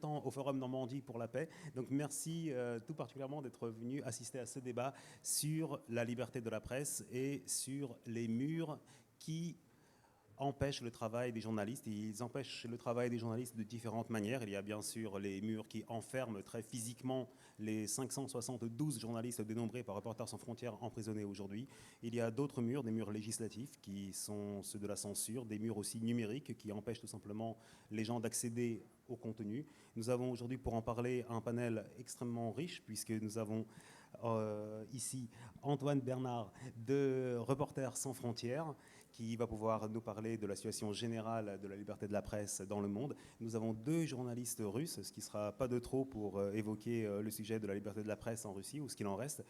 longtemps au Forum Normandie pour la paix. Donc merci tout particulièrement d'être venu assister à ce débat sur la liberté de la presse et sur les murs qui empêchent le travail des journalistes. Ils empêchent le travail des journalistes de différentes manières. Il y a bien sûr les murs qui enferment très physiquement les 572 journalistes dénombrés par Reporters sans frontières emprisonnés aujourd'hui. Il y a d'autres murs, des murs législatifs qui sont ceux de la censure, des murs aussi numériques qui empêchent tout simplement les gens d'accéder au contenu. Nous avons aujourd'hui pour en parler un panel extrêmement riche puisque nous avons ici Antoine Bernard de Reporters sans frontières qui va pouvoir nous parler de la situation générale de la liberté de la presse dans le monde. Nous avons 2 journalistes russes, ce qui ne sera pas de trop pour évoquer le sujet de la liberté de la presse en Russie, ou ce qu'il en reste.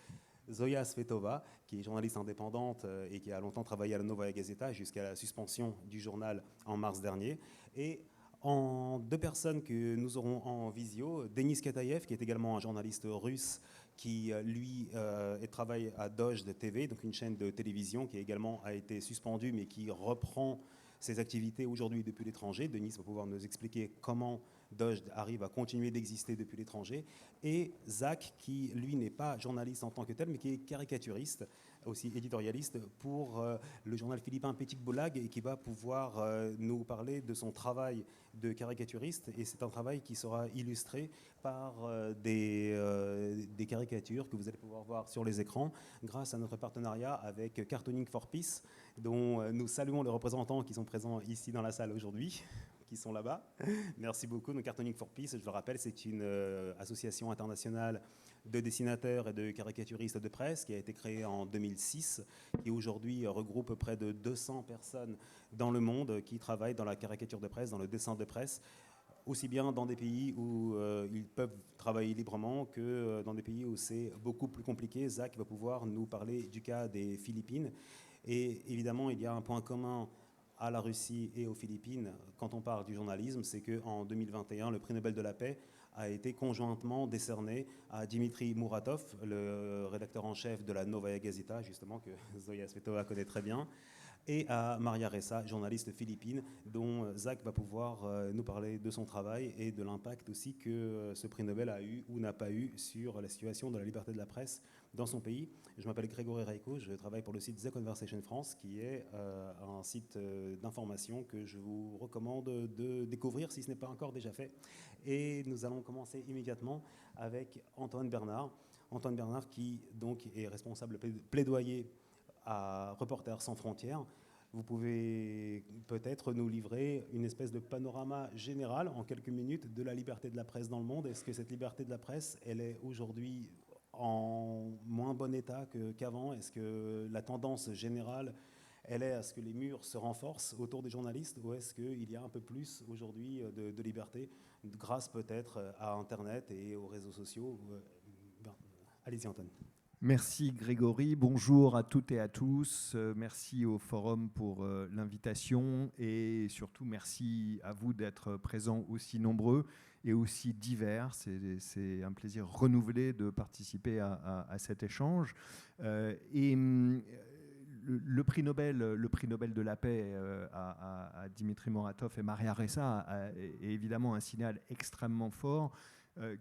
Zoya Svetova, qui est journaliste indépendante et qui a longtemps travaillé à la Novaya Gazeta jusqu'à la suspension du journal en mars dernier. Et en 2 personnes que nous aurons en visio, Denis Kataïev, qui est également un journaliste russe, qui lui travaille à Dozhd TV, donc une chaîne de télévision qui également a été suspendue, mais qui reprend ses activités aujourd'hui depuis l'étranger. Denis va pouvoir nous expliquer comment Dozhd arrive à continuer d'exister depuis l'étranger. Et Zach, qui lui n'est pas journaliste en tant que tel, mais qui est caricaturiste, aussi éditorialiste pour le journal philippin Petit Bulag, et qui va pouvoir nous parler de son travail de caricaturiste. Et c'est un travail qui sera illustré par des caricatures que vous allez pouvoir voir sur les écrans grâce à notre partenariat avec Cartooning for Peace, dont nous saluons les représentants qui sont présents ici dans la salle aujourd'hui, qui sont là-bas. Merci beaucoup. Donc, Cartooning for Peace, je le rappelle, c'est une association internationale de dessinateurs et de caricaturistes de presse qui a été créée en 2006, qui aujourd'hui regroupe près de 200 personnes dans le monde qui travaillent dans la caricature de presse, dans le dessin de presse, aussi bien dans des pays où ils peuvent travailler librement que dans des pays où c'est beaucoup plus compliqué. Zach va pouvoir nous parler du cas des Philippines. Et évidemment, il y a un point commun à la Russie et aux Philippines quand on parle du journalisme, c'est qu'en 2021, le prix Nobel de la paix a été conjointement décerné à Dimitri Muratov, le rédacteur en chef de la Novaya Gazeta, justement, que Zoya Svetova connaît très bien, et à Maria Ressa, journaliste philippine, dont Zach va pouvoir nous parler de son travail et de l'impact aussi que ce prix Nobel a eu ou n'a pas eu sur la situation de la liberté de la presse dans son pays. Je m'appelle Grégory Raiko, je travaille pour le site The Conversation France, qui est un site d'information que je vous recommande de découvrir si ce n'est pas encore déjà fait. Et nous allons commencer immédiatement avec Antoine Bernard. Antoine Bernard qui donc est responsable plaidoyer à Reporters sans frontières. Vous pouvez peut-être nous livrer une espèce de panorama général en quelques minutes de la liberté de la presse dans le monde. Est-ce que cette liberté de la presse, elle est aujourd'hui en moins bon état qu'avant? Est-ce que la tendance générale, elle est à ce que les murs se renforcent autour des journalistes, ou est-ce qu'il y a un peu plus aujourd'hui de liberté grâce peut-être à Internet et aux réseaux sociaux? Allez-y Antoine. Merci Grégory, bonjour à toutes et à tous, merci au Forum pour l'invitation et surtout merci à vous d'être présents aussi nombreux et aussi divers. C'est un plaisir renouvelé de participer à cet échange. Le prix Nobel de la paix à Dimitri Muratov et Maria Ressa est évidemment un signal extrêmement fort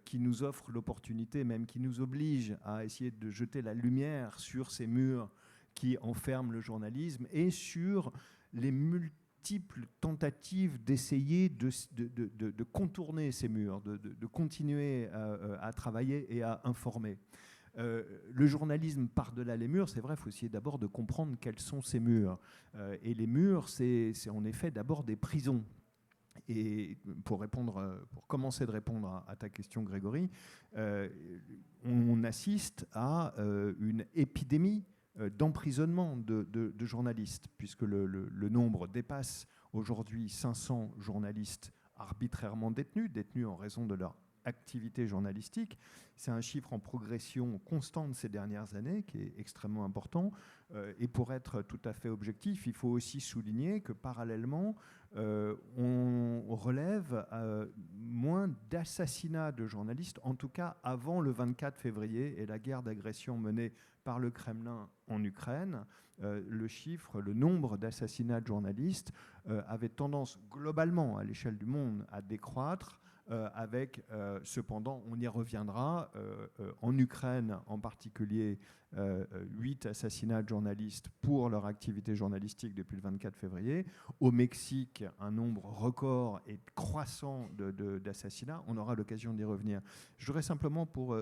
qui nous offre l'opportunité, même qui nous oblige à essayer de jeter la lumière sur ces murs qui enferment le journalisme et sur les multiples tentatives d'essayer de contourner ces murs, de continuer à travailler et à informer. Le journalisme par-delà les murs, c'est vrai, il faut essayer d'abord de comprendre quels sont ces murs. Et les murs, c'est en effet d'abord des prisons. Et pour commencer de répondre à ta question, Grégory, on assiste à une épidémie d'emprisonnement de journalistes, puisque le nombre dépasse aujourd'hui 500 journalistes arbitrairement détenus en raison de leur activité journalistique. C'est un chiffre en progression constante ces dernières années qui est extrêmement important. Et pour être tout à fait objectif, il faut aussi souligner que parallèlement, on relève moins d'assassinats de journalistes, en tout cas avant le 24 février et la guerre d'agression menée par le Kremlin en Ukraine. Le nombre d'assassinats de journalistes avait tendance globalement à l'échelle du monde à décroître, avec cependant, on y reviendra, en Ukraine en particulier, 8 assassinats de journalistes pour leur activité journalistique depuis le 24 février. Au Mexique, un nombre record et croissant d'assassinats. On aura l'occasion d'y revenir. Je voudrais simplement, pour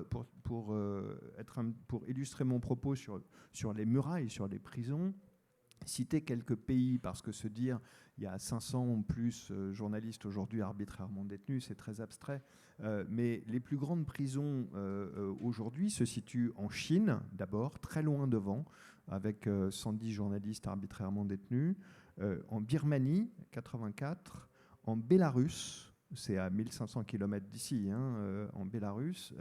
illustrer mon propos sur les murailles, sur les prisons, citer quelques pays, parce que se dire il y a 500 ou plus journalistes aujourd'hui arbitrairement détenus, c'est très abstrait. Mais les plus grandes prisons aujourd'hui se situent en Chine, d'abord, très loin devant, avec 110 journalistes arbitrairement détenus, en Birmanie, 84, en Bélarus, c'est à 1500 km d'ici, en Bélarus,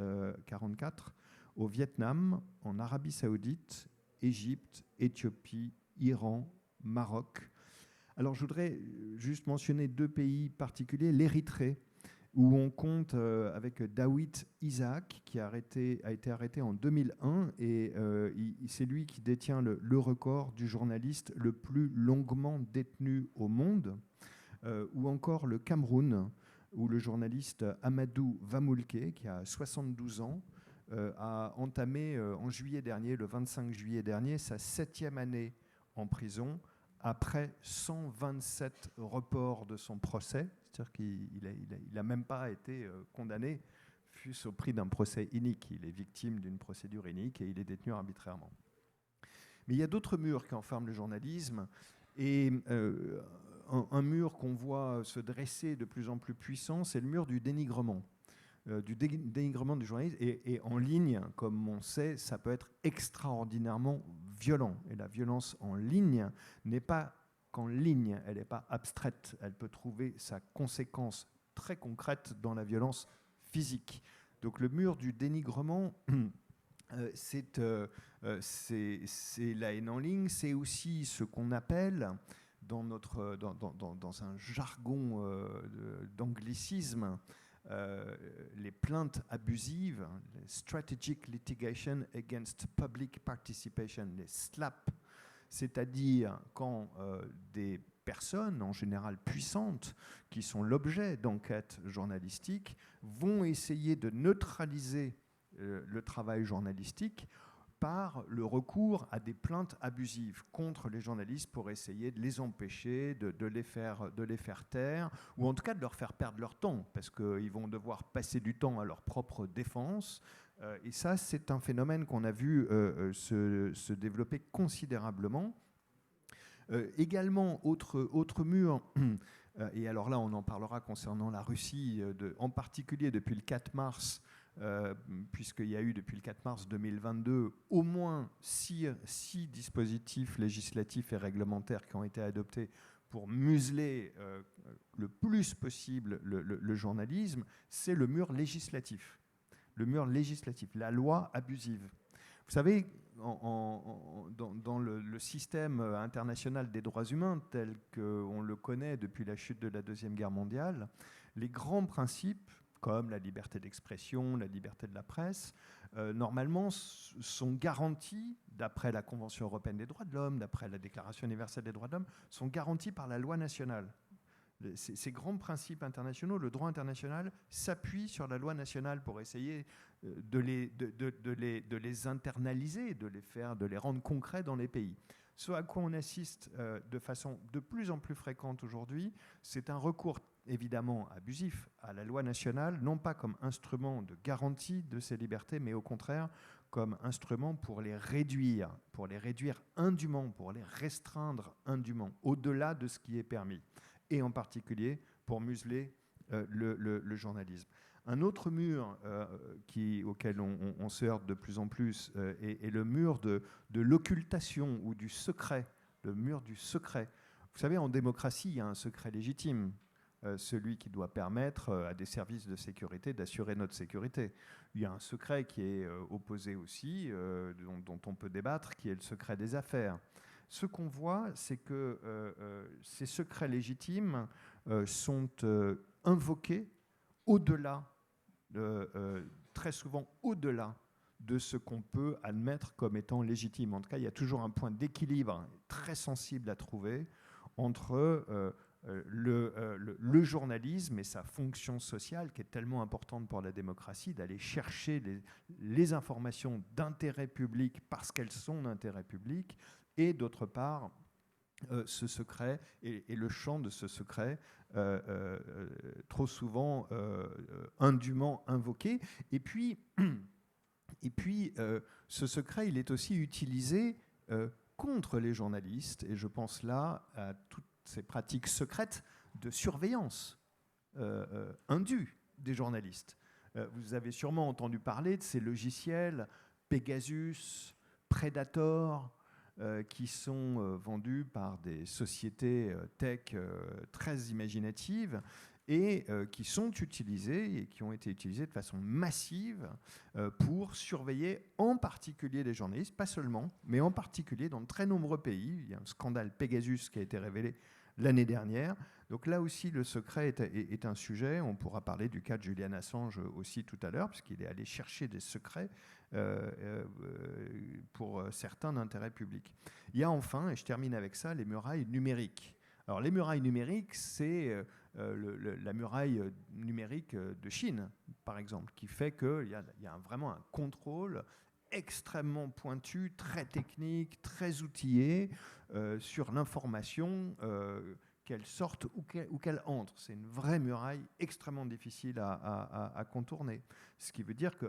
44, au Vietnam, en Arabie Saoudite, Égypte, Éthiopie, Iran, Maroc. Alors je voudrais juste mentionner 2 pays particuliers, l'Érythrée, où on compte avec Dawit Isaak, qui a été arrêté en 2001, et c'est lui qui détient le record du journaliste le plus longuement détenu au monde, ou encore le Cameroun, où le journaliste Amadou Vamoulke, qui a 72 ans, a entamé en juillet dernier, le 25 juillet dernier, sa 7e année en prison, après 127 reports de son procès, c'est-à-dire qu'il n'a même pas été condamné, fût-ce au prix d'un procès inique. Il est victime d'une procédure inique et il est détenu arbitrairement. Mais il y a d'autres murs qui enferment le journalisme, et un mur qu'on voit se dresser de plus en plus puissant, c'est le mur du dénigrement. Dénigrement du journalisme, et en ligne, comme on sait, ça peut être extraordinairement violent. Et la violence en ligne n'est pas qu'en ligne, elle n'est pas abstraite, elle peut trouver sa conséquence très concrète dans la violence physique. Donc le mur du dénigrement, c'est la haine en ligne, c'est aussi ce qu'on appelle, dans un jargon d'anglicisme, les plaintes abusives, les Strategic Litigation Against Public Participation, les SLAP, c'est-à-dire quand des personnes, en général puissantes, qui sont l'objet d'enquêtes journalistiques, vont essayer de neutraliser le travail journalistique par le recours à des plaintes abusives contre les journalistes pour essayer de les empêcher, de les faire taire, ou en tout cas de leur faire perdre leur temps, parce qu'ils vont devoir passer du temps à leur propre défense. Et ça, c'est un phénomène qu'on a vu se développer considérablement. Également, autre mur, et alors là, on en parlera concernant la Russie, en particulier depuis le 4 mars, puisqu'il y a eu depuis le 4 mars 2022 au moins 6 dispositifs législatifs et réglementaires qui ont été adoptés pour museler le plus possible le journalisme, c'est le mur législatif. Le mur législatif, la loi abusive. Vous savez, dans le système international des droits humains tel qu'on le connaît depuis la chute de la Deuxième Guerre mondiale, les grands principes comme la liberté d'expression, la liberté de la presse, normalement sont garantis, d'après la Convention européenne des droits de l'homme, d'après la Déclaration universelle des droits de l'homme, sont garantis par la loi nationale. Ces grands principes internationaux, le droit international s'appuie sur la loi nationale pour essayer de les internaliser, de les rendre concrets dans les pays. Ce à quoi on assiste de façon de plus en plus fréquente aujourd'hui, c'est un recours évidemment abusif à la loi nationale, non pas comme instrument de garantie de ces libertés, mais au contraire comme instrument pour les réduire indûment, pour les restreindre indûment, au-delà de ce qui est permis, et en particulier pour museler le journalisme. Un autre mur auquel on se heurte de plus en plus est le mur de l'occultation ou du secret, le mur du secret. Vous savez, en démocratie, il y a un secret légitime, celui qui doit permettre à des services de sécurité d'assurer notre sécurité. Il y a un secret qui est opposé aussi, dont on peut débattre, qui est le secret des affaires. Ce qu'on voit, c'est que ces secrets légitimes sont invoqués au-delà, très souvent au-delà de ce qu'on peut admettre comme étant légitime. En tout cas, il y a toujours un point d'équilibre très sensible à trouver entre le journalisme et sa fonction sociale qui est tellement importante pour la démocratie, d'aller chercher les informations d'intérêt public parce qu'elles sont d'intérêt public, et d'autre part, ce secret et le champ de ce secret trop souvent indûment invoqué. Et puis ce secret, il est aussi utilisé contre les journalistes, et je pense là à toutes ces pratiques secrètes de surveillance indue des journalistes. Vous avez sûrement entendu parler de ces logiciels Pegasus, Predator, qui sont vendus par des sociétés tech très imaginatives et qui sont utilisés et qui ont été utilisés de façon massive pour surveiller en particulier les journalistes, pas seulement, mais en particulier dans de très nombreux pays. Il y a un scandale Pegasus qui a été révélé l'année dernière. Donc là aussi, le secret est un sujet. On pourra parler du cas de Julian Assange aussi tout à l'heure, puisqu'il est allé chercher des secrets pour certains d'intérêt public. Il y a enfin, et je termine avec ça, les murailles numériques. Alors les murailles numériques, c'est la muraille numérique de Chine, par exemple, qui fait qu'il y a vraiment un contrôle extrêmement pointu, très technique, très outillé sur l'information qu'elle sorte ou qu'elle entre. C'est une vraie muraille extrêmement difficile à contourner. Ce qui veut dire que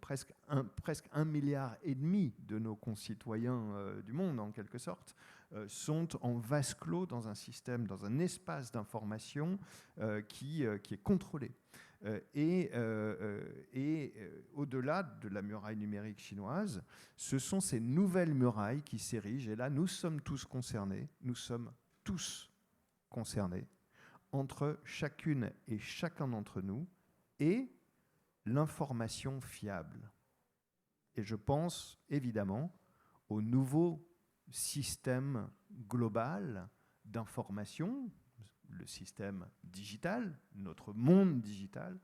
presque 1,5 milliard de nos concitoyens du monde, en quelque sorte, sont en vase clos dans un système, dans un espace d'information qui est contrôlé. Au-delà de la muraille numérique chinoise, ce sont ces nouvelles murailles qui s'érigent. Et là, nous sommes tous concernés. Nous sommes tous concernés entre chacune et chacun d'entre nous et l'information fiable. Et je pense évidemment au nouveau système global d'information, le système digital, notre monde digital,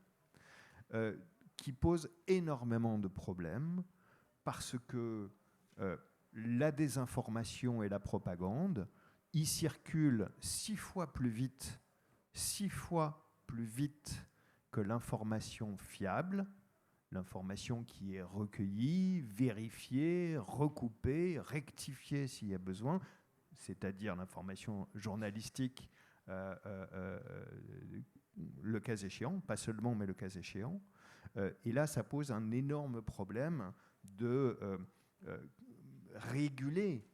qui pose énormément de problèmes parce que la désinformation et la propagande y circulent 6 fois plus vite que l'information fiable, l'information qui est recueillie, vérifiée, recoupée, rectifiée s'il y a besoin, c'est-à-dire l'information journalistique, le cas échéant, pas seulement, mais le cas échéant. Et là, ça pose un énorme problème de réguler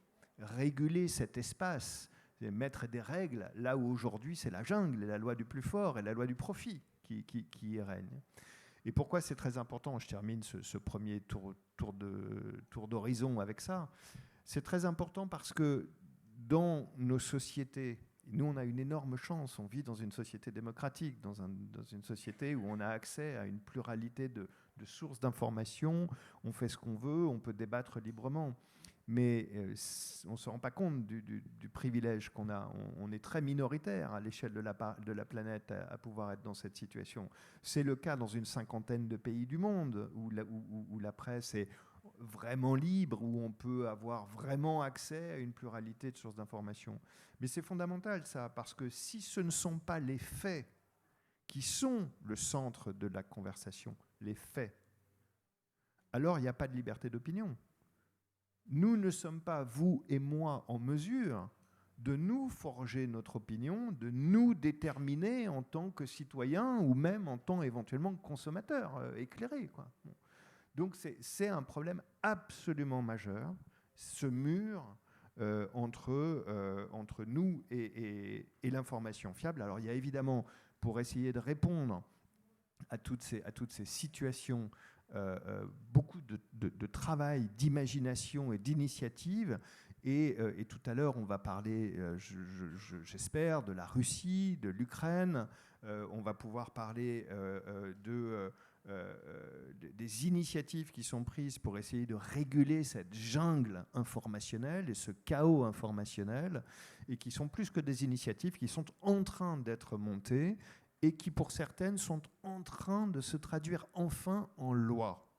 cet espace, mettre des règles, là où aujourd'hui c'est la jungle, et la loi du plus fort et la loi du profit qui y règne. Et pourquoi c'est très important, je termine ce premier tour d'horizon avec ça, c'est très important parce que dans nos sociétés, nous on a une énorme chance, on vit dans une société démocratique, dans une société où on a accès à une pluralité de sources d'informations, on fait ce qu'on veut, on peut débattre librement. Mais on ne se rend pas compte du privilège qu'on a. On est très minoritaire à l'échelle de la planète à pouvoir être dans cette situation. C'est le cas dans une 50aine de pays du monde où la presse est vraiment libre, où on peut avoir vraiment accès à une pluralité de sources d'information. Mais c'est fondamental ça, parce que si ce ne sont pas les faits qui sont le centre de la conversation, les faits, alors il n'y a pas de liberté d'opinion. Nous ne sommes pas, vous et moi, en mesure de nous forger notre opinion, de nous déterminer en tant que citoyens ou même en tant éventuellement que consommateurs éclairés, quoi. Donc c'est un problème absolument majeur, ce mur entre nous et l'information fiable. Alors il y a évidemment, pour essayer de répondre à toutes ces situations, beaucoup de travail, d'imagination et d'initiative. Et tout à l'heure, on va parler, j'espère, de la Russie, de l'Ukraine. On va pouvoir parler des initiatives qui sont prises pour essayer de réguler cette jungle informationnelle et ce chaos informationnel, et qui sont plus que des initiatives qui sont en train d'être montées et qui, pour certaines, sont en train de se traduire enfin en loi.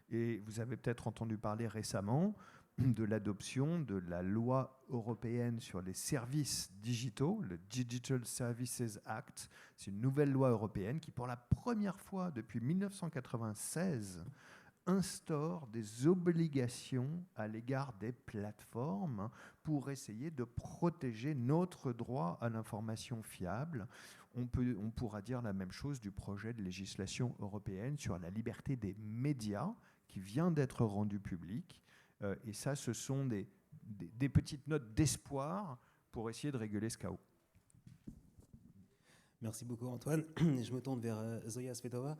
Et vous avez peut-être entendu parler récemment de l'adoption de la loi européenne sur les services digitaux, le Digital Services Act. C'est une nouvelle loi européenne qui, pour la première fois depuis 1996, instaure des obligations à l'égard des plateformes pour essayer de protéger notre droit à l'information fiable. On pourra dire la même chose du projet de législation européenne sur la liberté des médias qui vient d'être rendu public. Et ça, ce sont des petites notes d'espoir pour essayer de réguler ce chaos. Merci beaucoup Antoine. Je me tourne vers Zoya Svetova.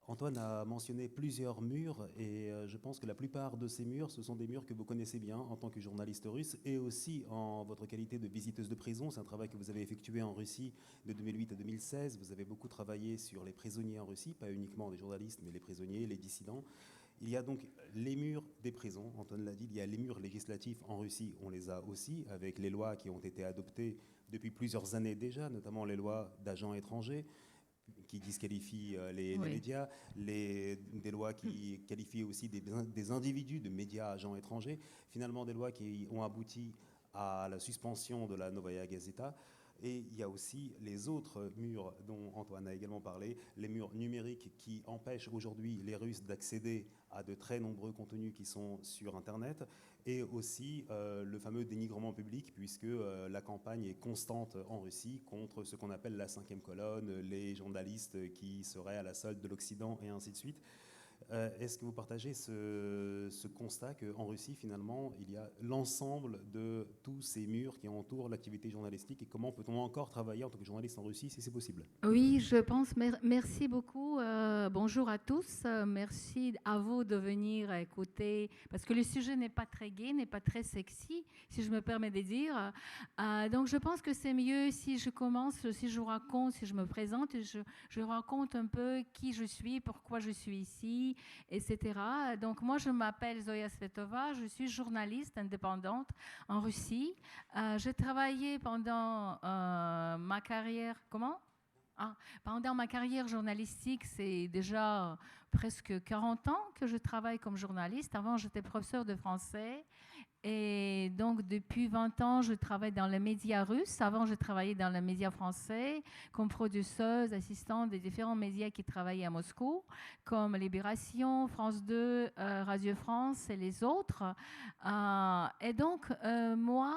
Antoine a mentionné plusieurs murs et je pense que la plupart de ces murs, ce sont des murs que vous connaissez bien en tant que journaliste russe et aussi en votre qualité de visiteuse de prison. C'est un travail que vous avez effectué en Russie de 2008 à 2016. Vous avez beaucoup travaillé sur les prisonniers en Russie, pas uniquement les journalistes, mais les prisonniers, les dissidents. Il y a donc les murs des prisons, Antoine l'a dit, il y a les murs législatifs en Russie, on les a aussi, avec les lois qui ont été adoptées depuis plusieurs années déjà, notamment les lois d'agents étrangers, qui disqualifient les médias, des lois qui qualifient aussi des individus de médias agents étrangers, finalement des lois qui ont abouti à la suspension de la Novaya Gazeta. Et il y a aussi les autres murs dont Antoine a également parlé, les murs numériques qui empêchent aujourd'hui les Russes d'accéder à de très nombreux contenus qui sont sur Internet, et aussi le fameux dénigrement public, puisque la campagne est constante en Russie contre ce qu'on appelle la cinquième colonne, les journalistes qui seraient à la solde de l'Occident, et ainsi de suite. Est-ce que vous partagez ce constat qu'en Russie, finalement, il y a l'ensemble de tous ces murs qui entourent l'activité journalistique, et comment peut-on encore travailler en tant que journaliste en Russie si c'est possible? Oui, je pense. Merci beaucoup. Bonjour à tous. Merci à vous de venir écouter, parce que le sujet n'est pas très gai, n'est pas très sexy, si je me permets de dire. Donc, je pense que c'est mieux si je commence, si je vous raconte, si je me présente, je raconte un peu qui je suis, pourquoi je suis ici, etc. Donc, moi, je m'appelle Zoya Svetova, je suis journaliste indépendante en Russie. J'ai travaillé pendant ma carrière... Comment ? Pendant ma carrière journalistique, c'est déjà presque 40 ans que je travaille comme journaliste. Avant, j'étais professeure de français. Et donc, depuis 20 ans, je travaille dans les médias russes. Avant, je travaillais dans les médias français comme produceuse, assistante des différents médias qui travaillaient à Moscou, comme Libération, France 2, Radio France et les autres. Et donc, moi,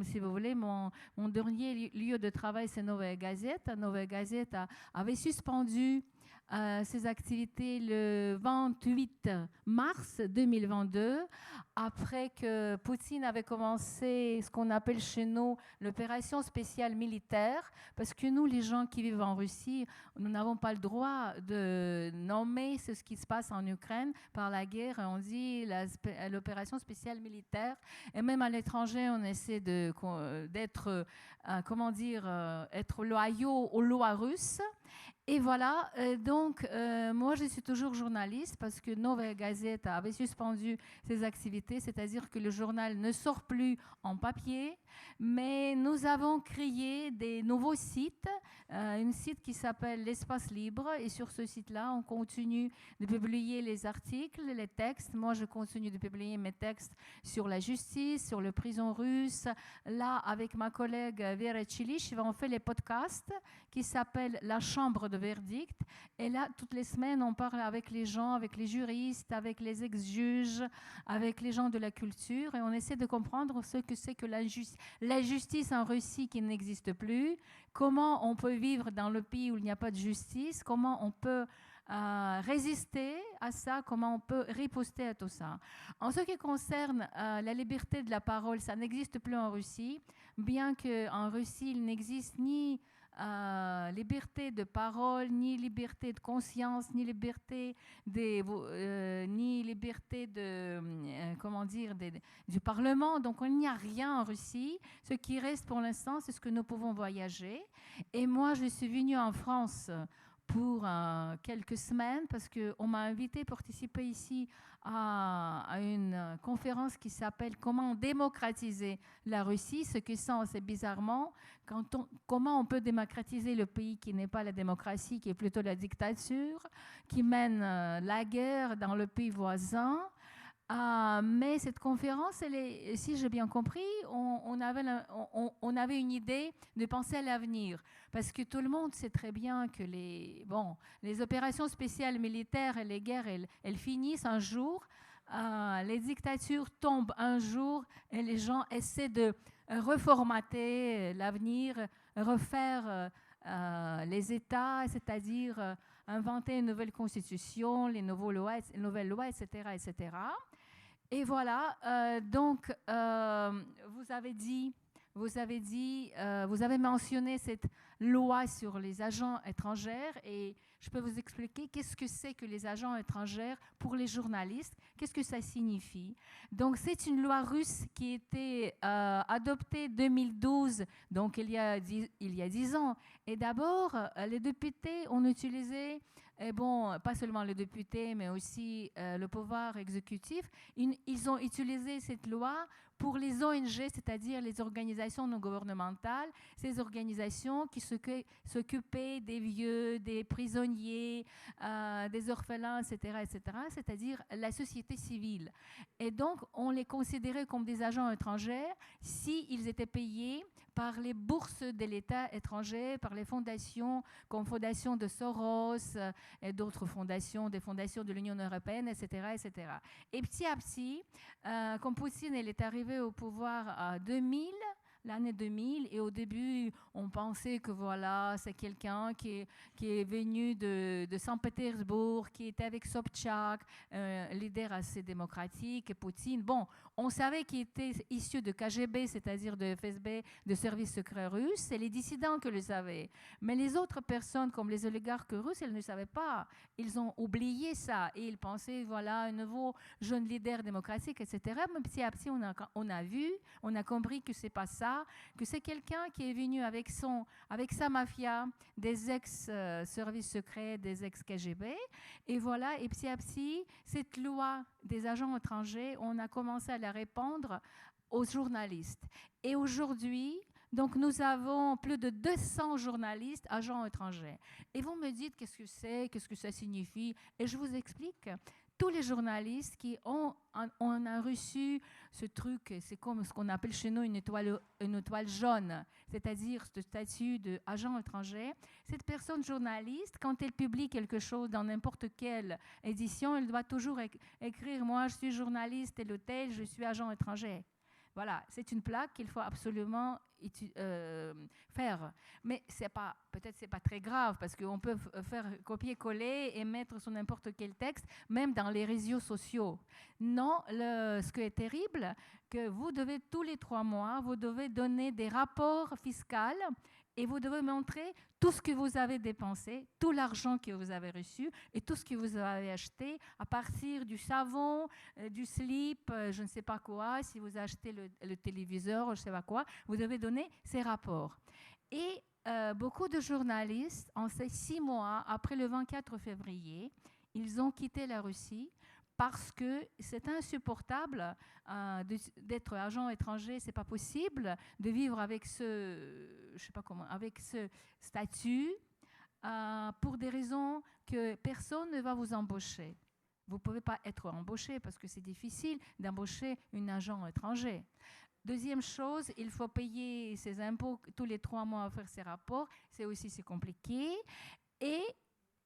si vous voulez, mon dernier lieu de travail, c'est Novaya Gazeta. Novaya Gazeta avait suspendu ses activités le 28 mars 2022, après que Poutine avait commencé ce qu'on appelle chez nous l'opération spéciale militaire, parce que nous, les gens qui vivent en Russie, nous n'avons pas le droit de nommer ce qui se passe en Ukraine par la guerre. On dit l'opération spéciale militaire, et même à l'étranger, on essaie d'être, être loyaux aux lois russes. Et voilà, donc moi je suis toujours journaliste parce que Novaya Gazeta avait suspendu ses activités, c'est-à-dire que le journal ne sort plus en papier, mais nous avons créé des nouveaux sites, un site qui s'appelle l'Espace Libre, et sur ce site-là, on continue de publier les articles, les textes. Moi, je continue de publier mes textes sur la justice, sur les prisons russes. Là, avec ma collègue Vera Chilich, on fait les podcasts qui s'appellent La Chambre de verdict. Et là, toutes les semaines, on parle avec les gens, avec les juristes, avec les ex-juges, avec les gens de la culture, et on essaie de comprendre ce que c'est que la justice en Russie qui n'existe plus, comment on peut vivre dans le pays où il n'y a pas de justice, comment on peut résister à ça, comment on peut riposter à tout ça. En ce qui concerne la liberté de la parole, ça n'existe plus en Russie, bien qu'en Russie, il n'existe ni liberté de parole, ni liberté de conscience, ni liberté du Parlement. Donc, il n'y a rien en Russie. Ce qui reste pour l'instant, c'est ce que nous pouvons voyager. Et moi, je suis venue en France pour quelques semaines parce qu'on m'a invité à participer ici à une conférence qui s'appelle « Comment démocratiser la Russie ». Ce que c'est bizarrement, comment on peut démocratiser le pays qui n'est pas la démocratie, qui est plutôt la dictature, qui mène la guerre dans le pays voisin. Mais cette conférence, si j'ai bien compris, on avait une idée de penser à l'avenir. Parce que tout le monde sait très bien que les opérations spéciales militaires et les guerres, elles finissent un jour. Les dictatures tombent un jour et les gens essaient de reformater l'avenir, refaire les États, c'est-à-dire inventer une nouvelle constitution, les nouvelles lois, etc., etc. Et voilà, donc vous avez mentionné cette loi sur les agents étrangers et je peux vous expliquer qu'est-ce que c'est que les agents étrangers pour les journalistes, qu'est-ce que ça signifie. Donc c'est une loi russe qui a été adoptée en 2012, donc il y a 10 ans. Et d'abord, les députés ont utilisé, et bon, pas seulement les députés, mais aussi le pouvoir exécutif, ils ont utilisé cette loi pour les ONG, c'est-à-dire les organisations non gouvernementales, ces organisations qui s'occupaient des vieux, des prisonniers, des orphelins, etc., c'est-à-dire la société civile. Et donc, on les considérait comme des agents étrangers s'ils étaient payés par les bourses de l'État étranger, par les fondations, comme Fondation de Soros et d'autres fondations, des fondations de l'Union européenne, etc., etc. Et petit à petit, comme Poutine elle est arrivé au pouvoir en l'année 2000, et au début, on pensait que voilà, c'est quelqu'un qui est venu de Saint-Pétersbourg, qui était avec Sobchak, leader assez démocratique, et Poutine. Bon, on savait qu'il était issu de KGB, c'est-à-dire de FSB, de services secrets russes, c'est les dissidents qui le savaient. Mais les autres personnes, comme les oligarques russes, elles ne savaient pas. Ils ont oublié ça, et ils pensaient, voilà, un nouveau jeune leader démocratique, etc. Mais petit à petit, on a compris que c'est pas ça, que c'est quelqu'un qui est venu avec sa mafia, des ex-services secrets, des ex-KGB. Et voilà, et petit à petit, cette loi des agents étrangers, on a commencé à la répandre aux journalistes. Et aujourd'hui, donc nous avons plus de 200 journalistes, agents étrangers. Et vous me dites qu'est-ce que c'est, qu'est-ce que ça signifie, et je vous explique. Tous les journalistes on a reçu ce truc, c'est comme ce qu'on appelle chez nous une étoile jaune, c'est-à-dire ce statut d'agent étranger. Cette personne journaliste, quand elle publie quelque chose dans n'importe quelle édition, elle doit toujours écrire « Moi, je suis journaliste et l'hôtel, je suis agent étranger ». Voilà, c'est une plaque qu'il faut absolument faire. Mais peut-être c'est pas très grave parce qu'on peut faire copier-coller et mettre sur n'importe quel texte, même dans les réseaux sociaux. Non, ce qui est terrible, que vous devez tous les 3 mois, vous devez donner des rapports fiscaux et vous devez montrer tout ce que vous avez dépensé, tout l'argent que vous avez reçu et tout ce que vous avez acheté à partir du savon, du slip, je ne sais pas quoi, si vous achetez le téléviseur, je ne sais pas quoi, vous devez donner ces rapports. Et beaucoup de journalistes, en ces 6 mois, après le 24 février, ils ont quitté la Russie parce que c'est insupportable d'être agent étranger, c'est pas possible de vivre avec avec ce statut pour des raisons que personne ne va vous embaucher. Vous ne pouvez pas être embauché parce que c'est difficile d'embaucher un agent étranger. Deuxième chose, il faut payer ses impôts tous les 3 mois à faire ses rapports. C'est compliqué. Et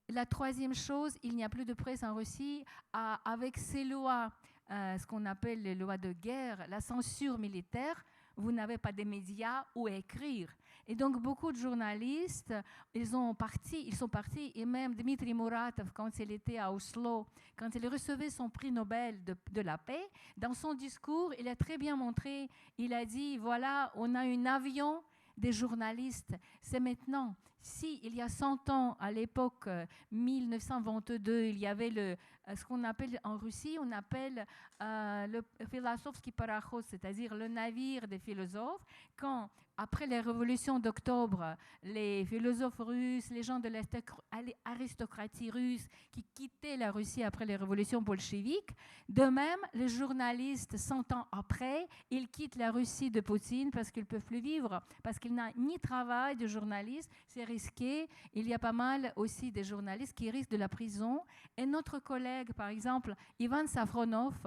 la troisième chose, il n'y a plus de presse en Russie avec ces lois, ce qu'on appelle les lois de guerre, la censure militaire. Vous n'avez pas de médias où écrire. Et donc, beaucoup de journalistes, ils sont partis, et même Dmitri Muratov, quand il était à Oslo, quand il recevait son prix Nobel de la paix, dans son discours, il a très bien montré, il a dit, voilà, on a un avion des journalistes, c'est maintenant. Si, il y a 100 ans, à l'époque 1922, il y avait ce qu'on appelle en Russie, on appelle le Philosopski Parakhod, c'est-à-dire le navire des philosophes. Quand, après les révolutions d'octobre, les philosophes russes, les gens de l'aristocratie russe qui quittaient la Russie après les révolutions bolcheviques, de même, les journalistes, 100 ans après, ils quittent la Russie de Poutine parce qu'ils ne peuvent plus vivre, parce qu'ils n'ont ni travail de journaliste, c'est risqué. Il y a pas mal aussi des journalistes qui risquent de la prison. Et notre collègue, par exemple, Ivan Safronov,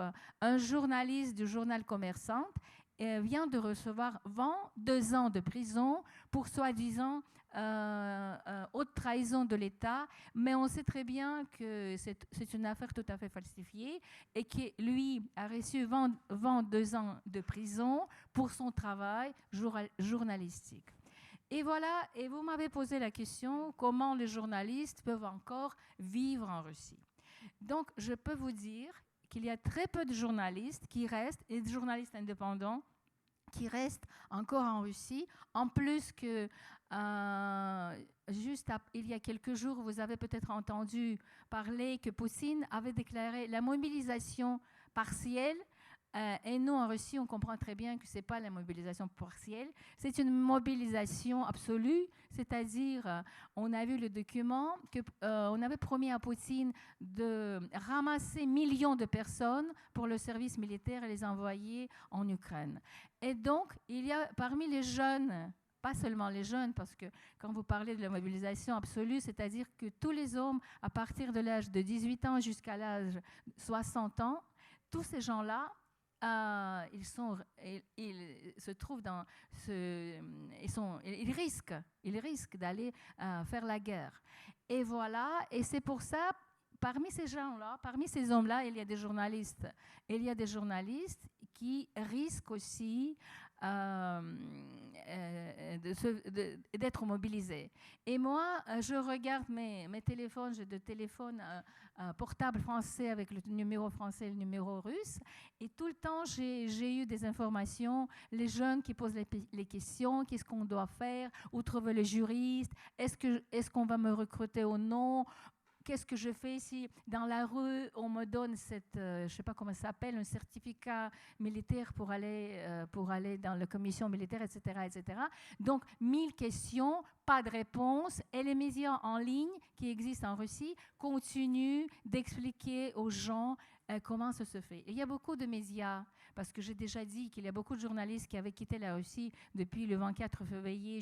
un journaliste du journal Commerçant, vient de recevoir 22 ans de prison pour soi-disant haute trahison de l'État, mais on sait très bien que c'est une affaire tout à fait falsifiée et que lui a reçu 22 ans de prison pour son travail journalistique. Et voilà, et vous m'avez posé la question, comment les journalistes peuvent encore vivre en Russie? Donc, je peux vous dire qu'il y a très peu de journalistes qui restent, et de journalistes indépendants, qui restent encore en Russie. En plus que, il y a quelques jours, vous avez peut-être entendu parler que Poutine avait déclaré la mobilisation partielle. Et nous, en Russie, on comprend très bien que ce n'est pas la mobilisation partielle, c'est une mobilisation absolue, c'est-à-dire, on a vu le document, on avait promis à Poutine de ramasser millions de personnes pour le service militaire et les envoyer en Ukraine. Et donc, il y a parmi les jeunes, pas seulement les jeunes, parce que quand vous parlez de la mobilisation absolue, c'est-à-dire que tous les hommes, à partir de l'âge de 18 ans jusqu'à l'âge de 60 ans, tous ces gens-là, ils se trouvent dans ils risquent d'aller faire la guerre. Et voilà, et c'est pour ça, parmi ces gens-là, parmi ces hommes-là, il y a des journalistes. Il y a des journalistes qui risquent aussi d'être mobilisés. Et moi, je regarde mes téléphones, j'ai des téléphones portables français avec le numéro français et le numéro russe, et tout le temps, j'ai eu des informations, les jeunes qui posent les questions, qu'est-ce qu'on doit faire, où trouver le juriste, est-ce qu'on va me recruter ou non, qu'est-ce que je fais si dans la rue, on me donne je ne sais pas comment ça s'appelle, un certificat militaire pour aller dans la commission militaire, etc., etc. Donc, 1000 questions, pas de réponse. Et les médias en ligne qui existent en Russie continuent d'expliquer aux gens comment ça se fait. Et il y a beaucoup de médias, parce que j'ai déjà dit qu'il y a beaucoup de journalistes qui avaient quitté la Russie depuis le 24 février,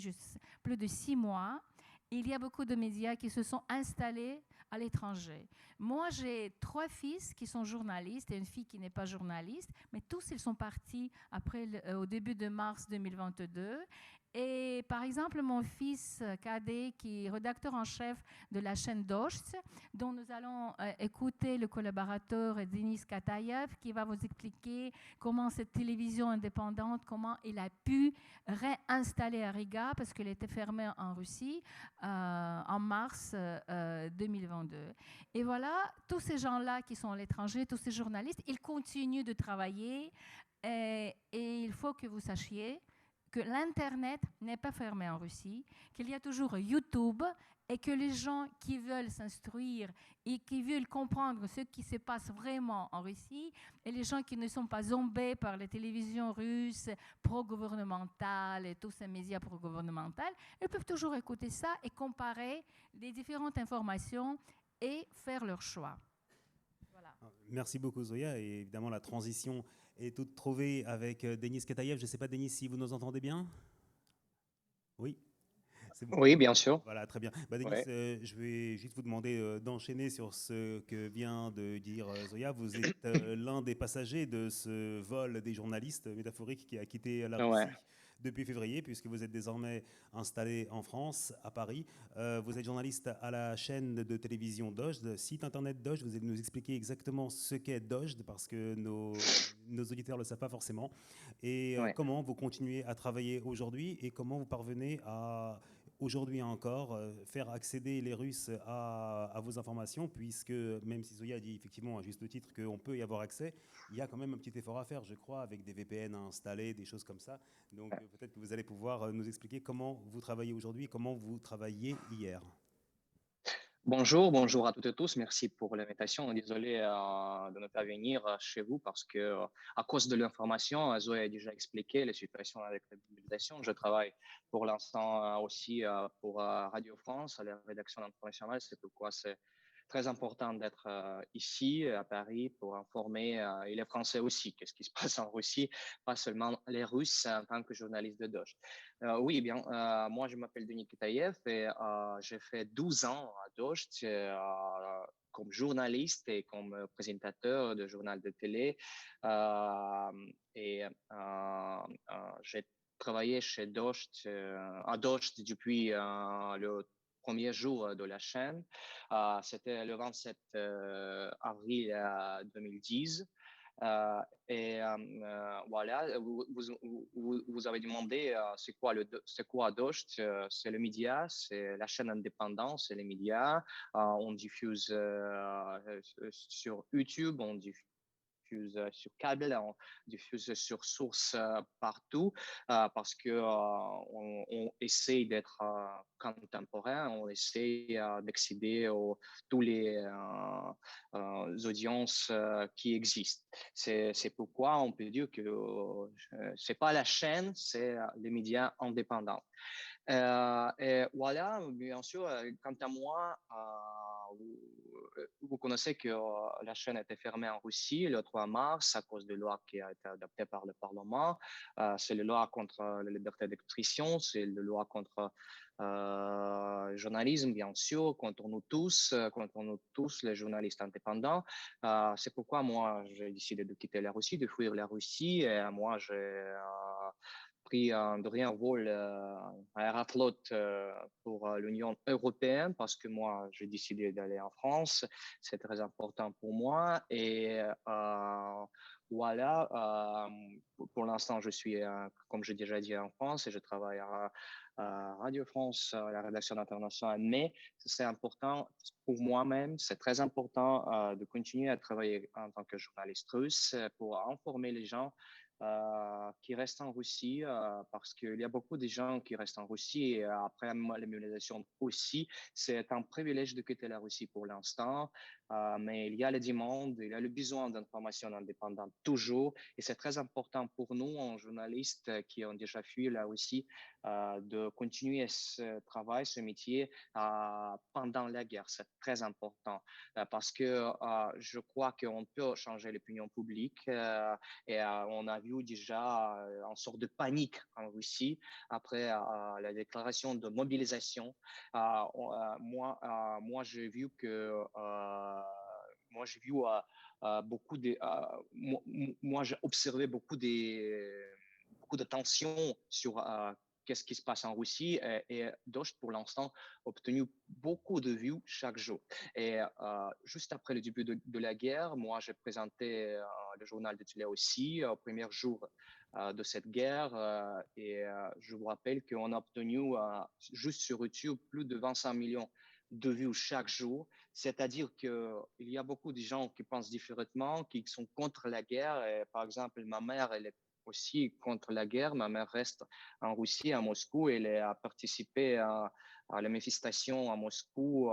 plus de 6 mois. Il y a beaucoup de médias qui se sont installés à l'étranger. Moi, j'ai 3 fils qui sont journalistes et une fille qui n'est pas journaliste, mais tous, ils sont partis au début de mars 2022. Et par exemple, mon fils cadet, qui est rédacteur en chef de la chaîne Dost, dont nous allons écouter le collaborateur Denis Katayev, qui va vous expliquer comment cette télévision indépendante, comment il a pu réinstaller à Riga, parce qu'elle était fermée en Russie en mars 2022. Et voilà, tous ces gens-là qui sont à l'étranger, tous ces journalistes, ils continuent de travailler, et il faut que vous sachiez que l'Internet n'est pas fermé en Russie, qu'il y a toujours YouTube, et que les gens qui veulent s'instruire et qui veulent comprendre ce qui se passe vraiment en Russie, et les gens qui ne sont pas zombés par les télévisions russes pro-gouvernementales et tous ces médias pro-gouvernementaux, ils peuvent toujours écouter ça et comparer les différentes informations et faire leur choix. Voilà. Merci beaucoup, Zoya. Et évidemment, la transition est toute trouvée avec Denis Katayev. Je ne sais pas, Denis, si vous nous entendez bien? Oui. Bon. Oui, bien sûr. Voilà, très bien. Denis, je vais juste vous demander d'enchaîner sur ce que vient de dire Zoya. Vous êtes l'un des passagers de ce vol des journalistes métaphoriques qui a quitté la Russie depuis février, puisque vous êtes désormais installé en France, à Paris. Vous êtes journaliste à la chaîne de télévision Dojd, site internet Dojd. Vous allez nous expliquer exactement ce qu'est Dojd, parce que nos auditeurs ne le savent pas forcément. Et comment vous continuez à travailler aujourd'hui, et comment vous parvenez à, aujourd'hui encore, faire accéder les Russes à vos informations, puisque même si Zoya dit effectivement à juste titre qu'on peut y avoir accès, il y a quand même un petit effort à faire, je crois, avec des VPN à installer, des choses comme ça. Donc peut-être que vous allez pouvoir nous expliquer comment vous travaillez aujourd'hui et comment vous travailliez hier. Bonjour à toutes et tous. Merci pour l'invitation. Désolé de ne pas venir chez vous parce que, à cause de l'information, Zoé a déjà expliqué la situation avec la mobilisation. Je travaille pour l'instant aussi pour Radio France, à la rédaction internationale. C'est pourquoi c'est très important d'être ici à Paris pour informer et les Français aussi qu'est-ce qui se passe en Russie, pas seulement les Russes en tant que journaliste de Doge. Oui, bien, moi je m'appelle Denis Kitaïev et j'ai fait 12 ans à Doge comme journaliste et comme présentateur de journal de télé. Et j'ai travaillé chez Dost, à Dost depuis le premier jour de la chaîne. C'était le 27 avril 2010. Voilà, vous avez demandé c'est quoi Dost, c'est le média, c'est la chaîne indépendante, c'est les médias. On diffuse sur YouTube, on diffuse sur câble, on diffuse sur source partout parce que on essaie d'être contemporain, on essaie d'accéder à tous les audiences qui existent. C'est pourquoi on peut dire que c'est pas la chaîne, c'est les médias indépendants. Et voilà, bien sûr, quant à moi, vous connaissez que la chaîne a été fermée en Russie le 3 mars à cause de loi qui a été adoptée par le Parlement. C'est la loi contre la liberté d'expression, c'est la loi contre le journalisme, bien sûr, contre nous tous, les journalistes indépendants. C'est pourquoi moi, j'ai décidé de quitter la Russie, de fuir la Russie. Et moi, j'ai pris un dernier vol Aeroflot pour l'Union européenne parce que moi, j'ai décidé d'aller en France. C'est très important pour moi. Et voilà, pour l'instant, je suis, comme j'ai déjà dit, en France et je travaille à Radio France, à la rédaction internationale. Mais c'est important pour moi-même, c'est très important de continuer à travailler en tant que journaliste russe pour informer les gens qui restent en Russie parce qu'il y a beaucoup de gens qui restent en Russie et après la mobilisation aussi, c'est un privilège de quitter la Russie pour l'instant, mais il y a les demandes, il y a le besoin d'informations indépendantes toujours et c'est très important pour nous, en journalistes qui ont déjà fui la Russie, de continuer ce travail, ce métier pendant la guerre. C'est très important parce que je crois qu'on peut changer l'opinion publique et on a vu déjà une sorte de panique en Russie après la déclaration de mobilisation. Moi, j'ai vu que beaucoup de, moi, j'ai observé beaucoup de tensions sur qu'est-ce qui se passe en Russie et Dost, pour l'instant, a obtenu beaucoup de vues chaque jour. Et juste après le début de la guerre, moi, j'ai présenté le journal de télé aussi au premier jour de cette guerre et je vous rappelle qu'on a obtenu juste sur YouTube plus de 25 millions de vues chaque jour, c'est-à-dire qu'il y a beaucoup de gens qui pensent différemment, qui sont contre la guerre. Et, par exemple, ma mère, elle est aussi contre la guerre. Ma mère reste en Russie, à Moscou. Elle a participé à la manifestation à Moscou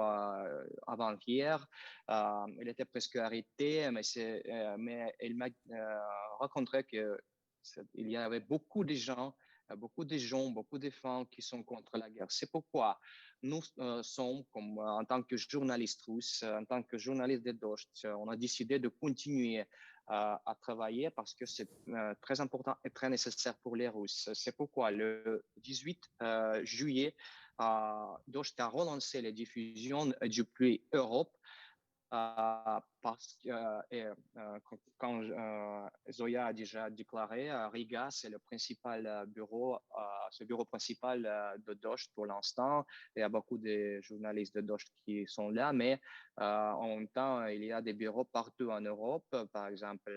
avant-hier. Elle était presque arrêtée, mais elle m'a raconté qu'il y avait beaucoup de gens, beaucoup de femmes qui sont contre la guerre. C'est pourquoi nous sommes, en tant que journalistes russes, en tant que journalistes de Dost, on a décidé de continuer à travailler parce que c'est très important et très nécessaire pour les Russes. C'est pourquoi le 18 juillet, Dost a relancé les diffusions depuis Europe. Parce que quand Zoya a déjà déclaré, Riga, c'est le principal bureau, c'est le bureau principal de Dost pour l'instant. Il y a beaucoup de journalistes de Dost qui sont là, mais en même temps, il y a des bureaux partout en Europe. Par exemple,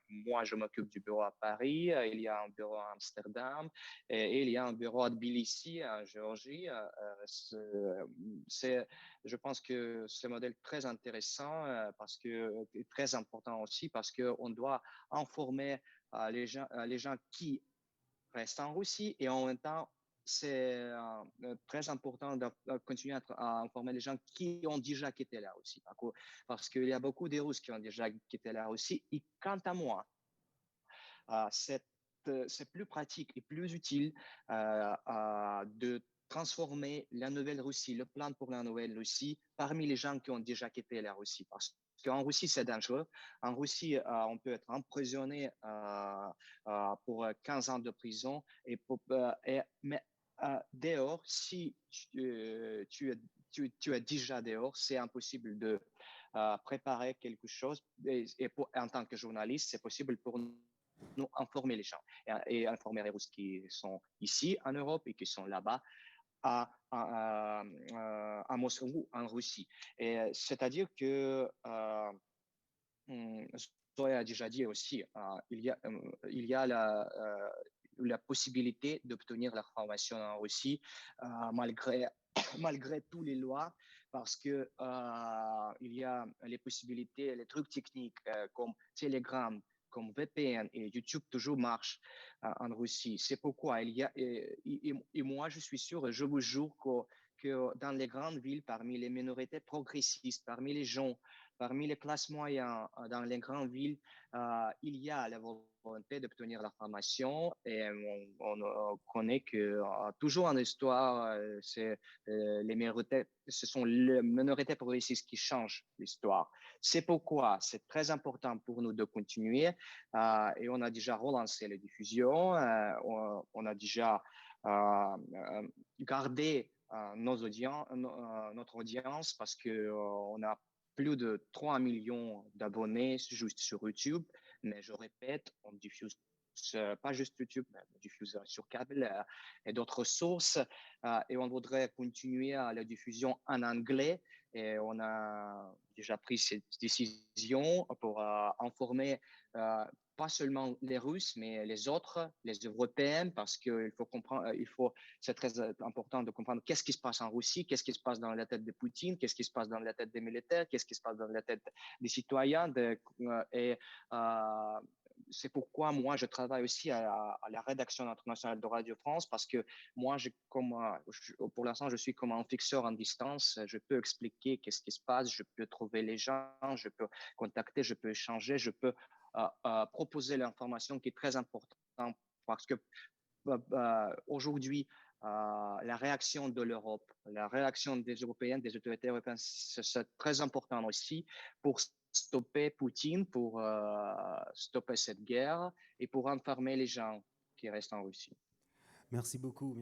moi, je m'occupe du bureau à Paris, il y a un bureau à Amsterdam et il y a un bureau à Tbilissi, en Géorgie. Je pense que c'est un modèle très intéressant parce que très important aussi parce qu'on doit informer les gens qui restent en Russie et en même temps c'est très important de continuer à informer les gens qui ont déjà quitté la Russie parce qu'il y a beaucoup de Russes qui ont déjà quitté la Russie et quant à moi c'est plus pratique et plus utile de transformer la Nouvelle-Russie, le plan pour la Nouvelle-Russie, parmi les gens qui ont déjà quitté la Russie. Parce qu'en Russie, c'est dangereux. En Russie, on peut être emprisonné pour 15 ans de prison. Mais dehors, si tu es déjà dehors, c'est impossible de préparer quelque chose. En tant que journaliste, c'est possible pour nous informer les gens et informer les Russes qui sont ici en Europe et qui sont là-bas à Moscou, en Russie. C'est-à-dire que Zoé a déjà dit aussi, il y a la possibilité d'obtenir l'information en Russie malgré toutes les lois, parce que il y a les possibilités, les trucs techniques comme Telegram, comme VPN et YouTube toujours marchent en Russie. C'est pourquoi il y a, et moi je suis sûr, je vous jure que dans les grandes villes, parmi les minorités progressistes, parmi les gens, parmi les classes moyennes, dans les grandes villes, il y a la volonté d'obtenir l'information et on connaît que toujours en histoire, ce sont les minorités progressistes qui changent l'histoire. C'est pourquoi c'est très important pour nous de continuer et on a déjà relancé les diffusions, on a déjà gardé notre audience parce qu'on a plus de 3 millions d'abonnés juste sur YouTube. Mais je répète, on diffuse pas juste YouTube, mais on diffuse sur câble et d'autres sources. Et on voudrait continuer à la diffusion en anglais. Et on a déjà pris cette décision pour informer pas seulement les Russes, mais les autres, les Européens, parce qu'il faut comprendre, c'est très important de comprendre qu'est-ce qui se passe en Russie, qu'est-ce qui se passe dans la tête de Poutine, qu'est-ce qui se passe dans la tête des militaires, qu'est-ce qui se passe dans la tête des citoyens. C'est pourquoi moi, je travaille aussi à la rédaction internationale de Radio France, parce que moi, pour l'instant, je suis comme un fixeur en distance. Je peux expliquer qu'est-ce qui se passe, je peux trouver les gens, je peux contacter, je peux échanger, je peux proposer l'information qui est très importante parce que aujourd'hui, la réaction de l'Europe, la réaction des Européens, des autorités européennes, c'est très important aussi pour stopper Poutine, pour stopper cette guerre et pour informer les gens qui restent en Russie. Merci beaucoup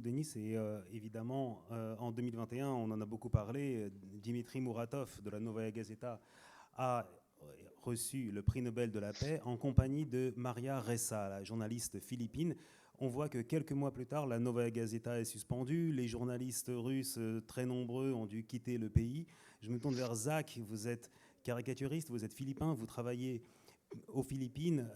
Denis. Et évidemment, en 2021, on en a beaucoup parlé. Dimitri Muratov de la Novaya Gazeta a reçu le prix Nobel de la paix en compagnie de Maria Ressa, la journaliste philippine. On voit que quelques mois plus tard, la Novaya Gazeta est suspendue. Les journalistes russes, très nombreux, ont dû quitter le pays. Je me tourne vers Zach. Vous êtes caricaturiste, vous êtes philippin, vous travaillez aux Philippines.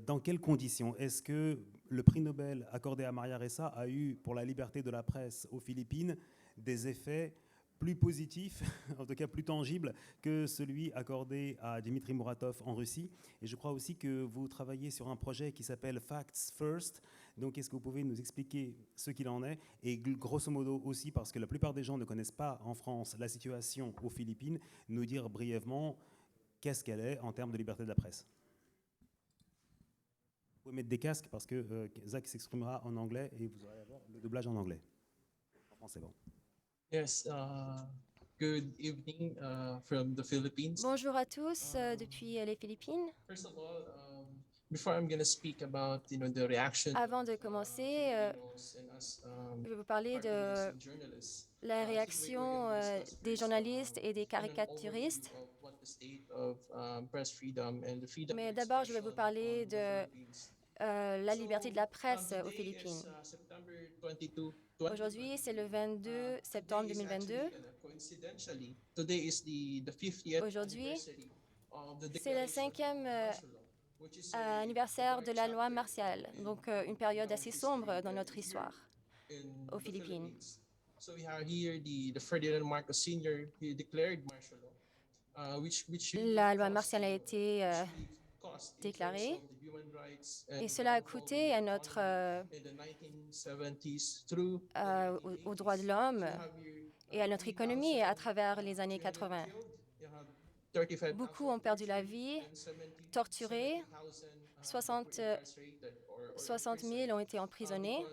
Dans quelles conditions est-ce que le prix Nobel accordé à Maria Ressa a eu, pour la liberté de la presse aux Philippines, des effets plus positif, en tout cas plus tangible, que celui accordé à Dimitri Muratov en Russie. Et je crois aussi que vous travaillez sur un projet qui s'appelle Facts First. Donc, est-ce que vous pouvez nous expliquer ce qu'il en est? Et grosso modo aussi, parce que la plupart des gens ne connaissent pas en France la situation aux Philippines, nous dire brièvement qu'est-ce qu'elle est en termes de liberté de la presse. Vous pouvez mettre des casques parce que Zach s'exprimera en anglais et vous aurez avoir le doublage en anglais. En français, bon. Yes, good evening from the Philippines. Bonjour à tous depuis les Philippines. First of all, before I'm going to speak about, the reaction. Avant de commencer, je vais vous parler de la réaction des journalistes et des caricaturistes. Mais d'abord, je vais vous parler de la liberté de la presse aux Philippines. Aujourd'hui, c'est le 22 septembre 2022. Aujourd'hui, c'est le 5e anniversaire de la loi martiale, donc une période assez sombre dans notre histoire aux Philippines. La loi martiale a été déclarée et cela a coûté à aux droits de l'homme et à notre économie à travers les années 80. Beaucoup ont perdu la vie, torturés, 60 000 ont été emprisonnés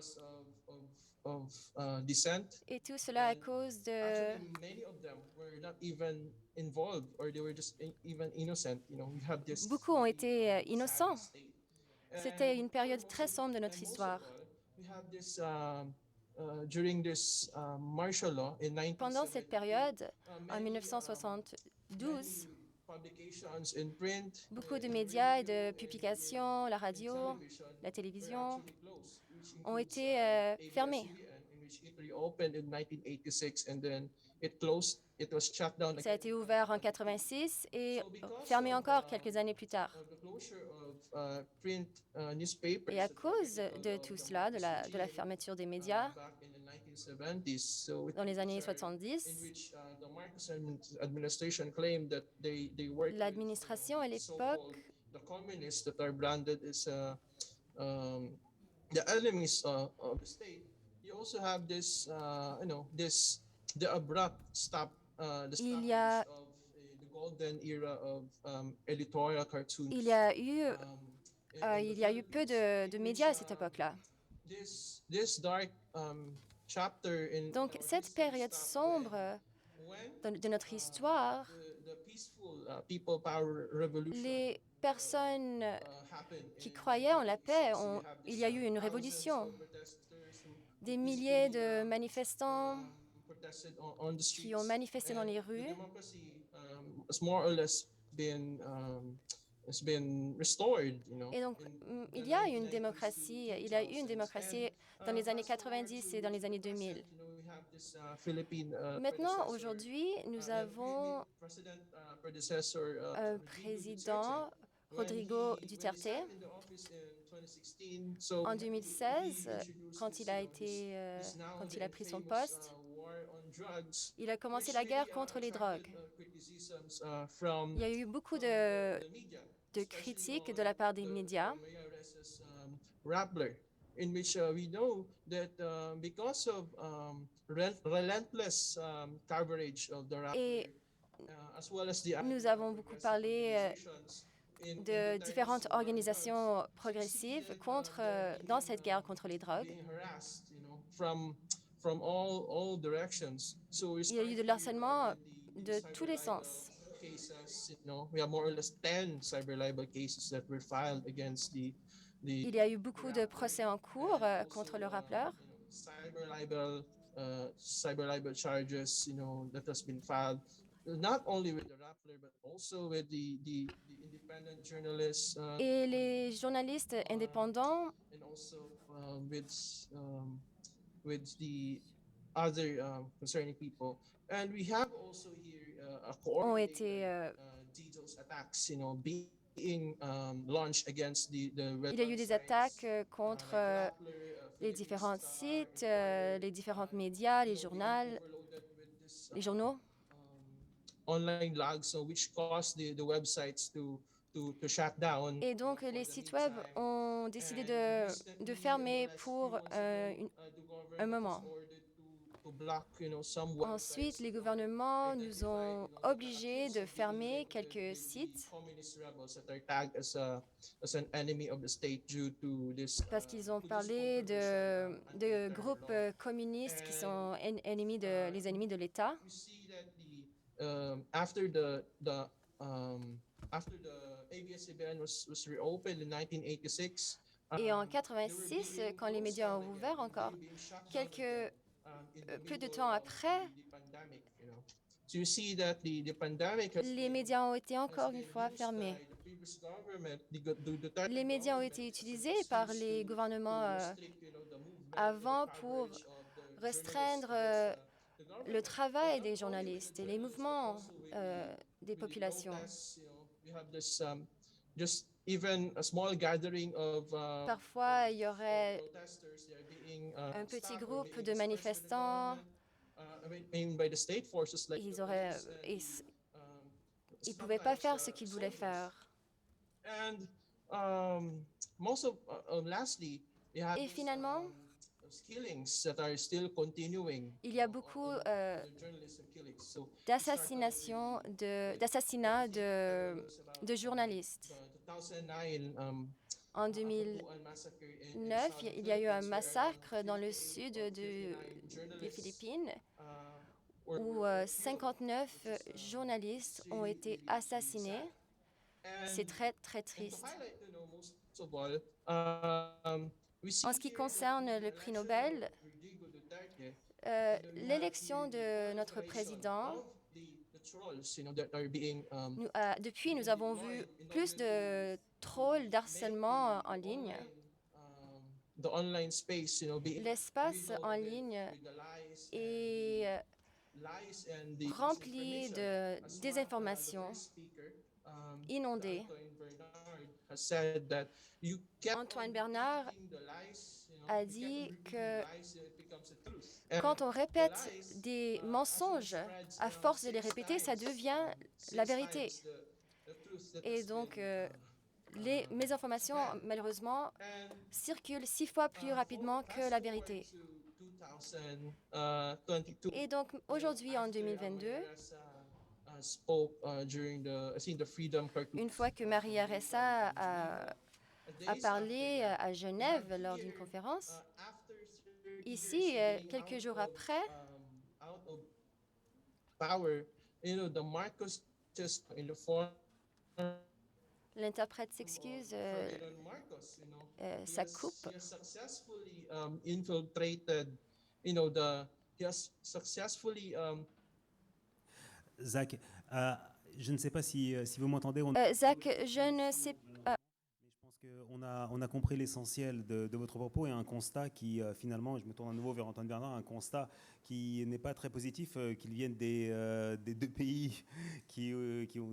dissent. Et tout cela à cause de... Actually, many of them were not even involved, or they were just even innocent. We have this Beaucoup ont été innocents. sad state. C'était une And période most très sombre de and notre most of histoire. all, we have this during this martial law in Pendant cette 1978. période, en Many 1972, publications in print beaucoup de and médias et radio de and publications, la radio, television la were télévision, actually closed, which ont includes été fermés. ABS-CBN, in which it reopened in 1986 and then it closed. It was shut down Ça a again. été ouvert en 86 et So because fermé of, encore quelques années plus tard. the closure of print newspapers Et à that were cause typical de of tout the cela, de la Marcos fermeture des regime, médias back in the 1970s, so dans les années in 70, which the Marcos administration claimed that they worked with, l'administration à l'époque so-called the communists that are branded as the enemies of the state. You also have this, the abrupt stop, the Il y a- stoppage of the golden era of editorial cartoons. il y a eu, In the peu Philippines, de in médias à which, cette époque-là. This dark chapter in Donc our cette history période stopped sombre de notre histoire, the peaceful people power revolution les personnes happened qui in croyaient en la paix, 1986. We have il y a eu une thousands révolution. of protesters who Des milliers de peacefully, manifestants protested on the qui ont streets. manifesté dans And les the rues. democracy has more or less been restored, Et donc, in il the y a une 1990s to démocratie, il y a eu une 2000s. démocratie And, dans les années fast forward 90 to et dans les années present, 2000. we have this, Philippine, Maintenant, predecessor, aujourd'hui, nous the avons president, predecessor, un Rodrigo président, Duterte. Rodrigo When he Duterte. sat in the office in 2016, so En he 2016, introduced quand this, il a quand il a pris son poste, il a commencé la guerre contre les drogues. Il y a eu beaucoup de critiques de la part des médias. Rappler, in which we know that because of relentless coverage of the Rappler, Et as well as the nous avons beaucoup parlé organizations de différentes organisations progressives dans cette guerre contre les drogues. being harassed, from all directions. So we Il y a eu de started l'harcèlement with de the tous les cyber sens. libel cases, we have more or less 10 cyber libel cases that were filed against the Il y a eu beaucoup de procès en cours contre le rappeur. cyber libel charges, that has been filed, not only with the Rappler, but also with the independent journalists, Et les journalistes indépendants and also with the other concerning people. And we have also here a ont coordinated été... DDoS attacks, being launched against the il y a eu des attaques contre les différents sites, les différents médias, les journaux. Online logs, so which caused the websites to shut down. Et donc, les sites web ont décidé de fermer pour un moment. Ensuite, les gouvernements nous ont obligés de fermer quelques sites parce qu'ils ont parlé de groupes communistes qui sont les ennemis de l'État. After the ABS-CBN was reopened in 1986. Et en 86, quand les médias ont ouvert encore, peu de temps après, les médias ont été encore une fois fermés. Les médias ont été utilisés par les gouvernements avant pour restreindre le travail des journalistes et les mouvements des populations. Parfois, il y aurait un petit groupe de manifestants. Ils ne pouvaient pas faire ce qu'ils voulaient faire. Et finalement, il y a beaucoup d'assassinats de journalistes. En 2009, il y a eu un massacre dans le sud des Philippines où 59 journalistes ont été assassinés. C'est très, très triste. En ce qui concerne le prix Nobel, l'élection de notre président, depuis, nous avons vu plus de trolls, d'harcèlement en ligne. L'espace en ligne est rempli de désinformation, inondé. Antoine Bernard a dit que quand on répète des mensonges, à force de les répéter, ça devient la vérité. Et donc, les mésinformations, malheureusement, circulent 6 fois plus rapidement que la vérité. Et donc, aujourd'hui, en 2022, une fois que Maria Ressa a parlé à Genève lors d'une conférence, ici, quelques jours après, l'interprète s'excuse, ça coupe. Zach, je ne sais pas si vous m'entendez. Zach, je ne sais pas. Je pense qu'on a compris l'essentiel de votre propos et un constat qui, finalement, je me tourne à nouveau vers Antoine Bernard, un constat qui n'est pas très positif, qu'ils viennent des 2 pays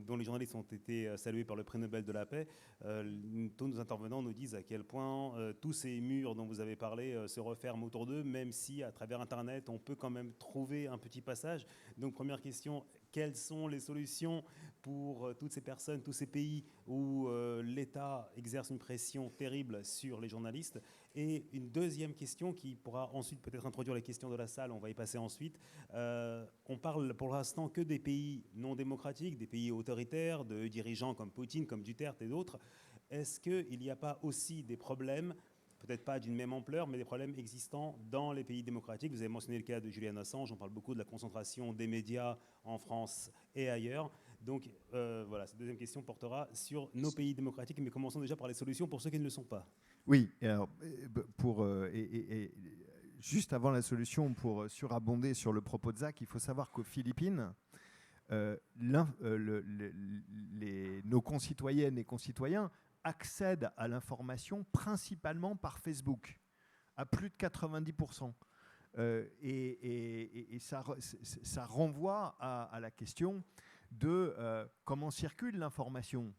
dont les journalistes ont été salués par le prix Nobel de la paix. Tous nos intervenants nous disent à quel point tous ces murs dont vous avez parlé se referment autour d'eux, même si à travers Internet, on peut quand même trouver un petit passage. Donc, première question, quelles sont les solutions pour toutes ces personnes, tous ces pays où l'État exerce une pression terrible sur les journalistes? Et une deuxième question qui pourra ensuite peut-être introduire les questions de la salle, on va y passer ensuite. On parle pour l'instant que des pays non démocratiques, des pays autoritaires, de dirigeants comme Poutine, comme Duterte et d'autres. Est-ce qu'il n'y a pas aussi des problèmes, peut-être pas d'une même ampleur, mais des problèmes existants dans les pays démocratiques? Vous avez mentionné le cas de Julian Assange, on parle beaucoup de la concentration des médias en France et ailleurs. Donc voilà, cette deuxième question portera sur nos pays démocratiques, mais commençons déjà par les solutions pour ceux qui ne le sont pas. Oui, alors, juste avant la solution, pour surabonder sur le propos de Zach, il faut savoir qu'aux Philippines, nos concitoyennes et concitoyens accèdent à l'information principalement par Facebook, à plus de 90%. Et ça renvoie à la question de comment circule l'information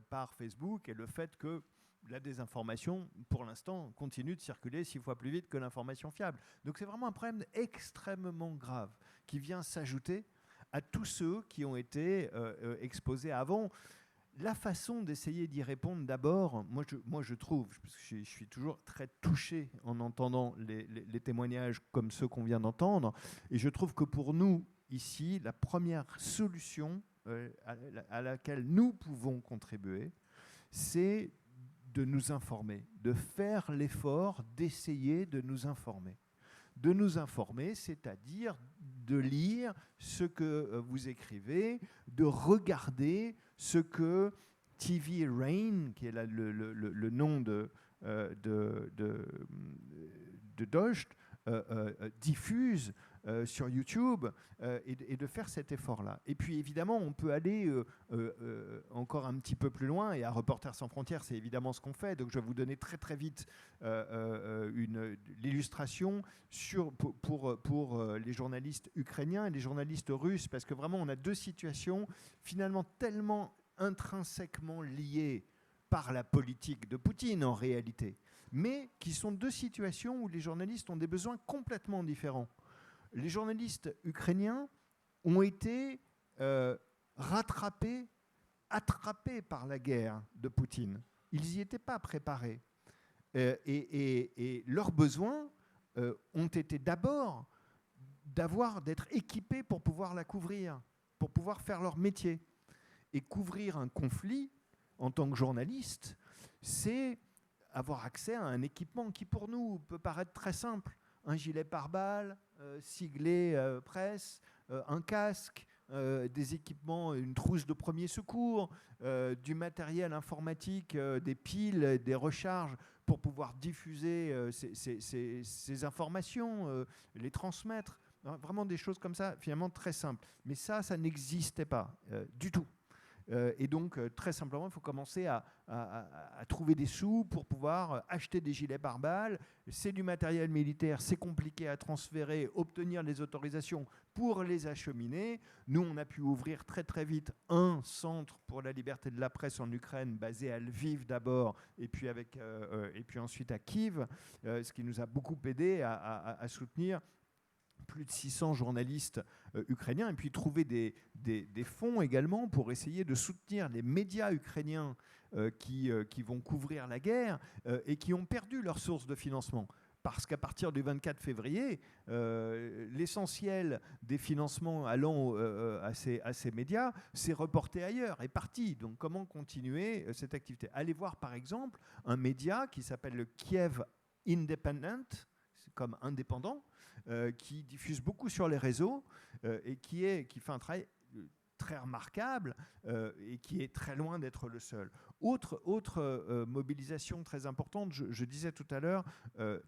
par Facebook et le fait que la désinformation, pour l'instant, continue de circuler 6 fois plus vite que l'information fiable. Donc c'est vraiment un problème extrêmement grave qui vient s'ajouter à tous ceux qui ont été exposés avant. La façon d'essayer d'y répondre d'abord, moi je trouve, parce que je suis toujours très touché en entendant les témoignages comme ceux qu'on vient d'entendre, et je trouve que pour nous, ici, la première solution à laquelle nous pouvons contribuer, c'est de nous informer, de faire l'effort d'essayer de nous informer. De nous informer, c'est-à-dire de lire ce que vous écrivez, de regarder ce que TV Rain, qui est le nom de Dost, diffuse sur YouTube et de faire cet effort-là. Et puis évidemment, on peut aller encore un petit peu plus loin, et à Reporters sans frontières, c'est évidemment ce qu'on fait. Donc je vais vous donner très très vite l'illustration pour les journalistes ukrainiens et les journalistes russes, parce que vraiment on a 2 situations finalement tellement intrinsèquement liées par la politique de Poutine en réalité, mais qui sont 2 situations où les journalistes ont des besoins complètement différents. Les journalistes ukrainiens ont été attrapés par la guerre de Poutine. Ils n'y étaient pas préparés. Et leurs besoins ont été d'abord d'être équipés pour pouvoir la couvrir, pour pouvoir faire leur métier. Et couvrir un conflit en tant que journaliste, c'est avoir accès à un équipement qui, pour nous, peut paraître très simple. Un gilet pare-balles, siglé presse, un casque, des équipements, une trousse de premier secours, du matériel informatique, des piles, des recharges pour pouvoir diffuser ces informations, les transmettre. Vraiment des choses comme ça, finalement très simples. Mais ça n'existait pas du tout. Et donc, très simplement, il faut commencer à trouver des sous pour pouvoir acheter des gilets pare-balles. C'est du matériel militaire, c'est compliqué à transférer, obtenir les autorisations pour les acheminer. Nous, on a pu ouvrir très très vite un centre pour la liberté de la presse en Ukraine, basé à Lviv d'abord, et puis ensuite à Kiev, ce qui nous a beaucoup aidé à soutenir plus de 600 journalistes ukrainiens, et puis trouver des fonds également pour essayer de soutenir les médias ukrainiens qui vont couvrir la guerre et qui ont perdu leur source de financement. Parce qu'à partir du 24 février, l'essentiel des financements allant à ces médias s'est reporté ailleurs, est parti. Donc comment continuer cette activité? Allez voir par exemple un média qui s'appelle le Kiev Independent, comme indépendant, qui diffuse beaucoup sur les réseaux et qui fait un travail très remarquable et qui est très loin d'être le seul. Autre mobilisation très importante, je disais tout à l'heure,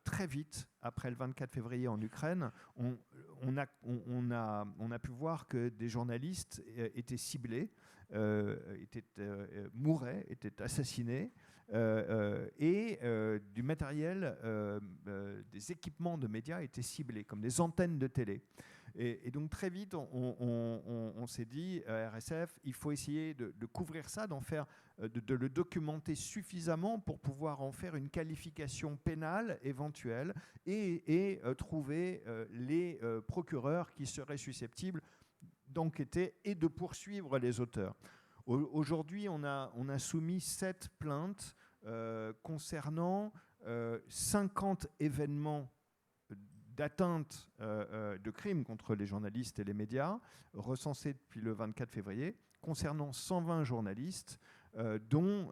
très vite, après le 24 février en Ukraine, on a pu voir que des journalistes étaient ciblés, mouraient, étaient assassinés, et du matériel, des équipements de médias étaient ciblés, comme des antennes de télé. Et donc très vite, on s'est dit, RSF, il faut essayer de couvrir ça, de le documenter suffisamment pour pouvoir en faire une qualification pénale éventuelle et trouver les procureurs qui seraient susceptibles d'enquêter et de poursuivre les auteurs. Aujourd'hui, on a soumis 7 plaintes concernant 50 événements d'atteinte de crimes contre les journalistes et les médias, recensés depuis le 24 février, concernant 120 journalistes, dont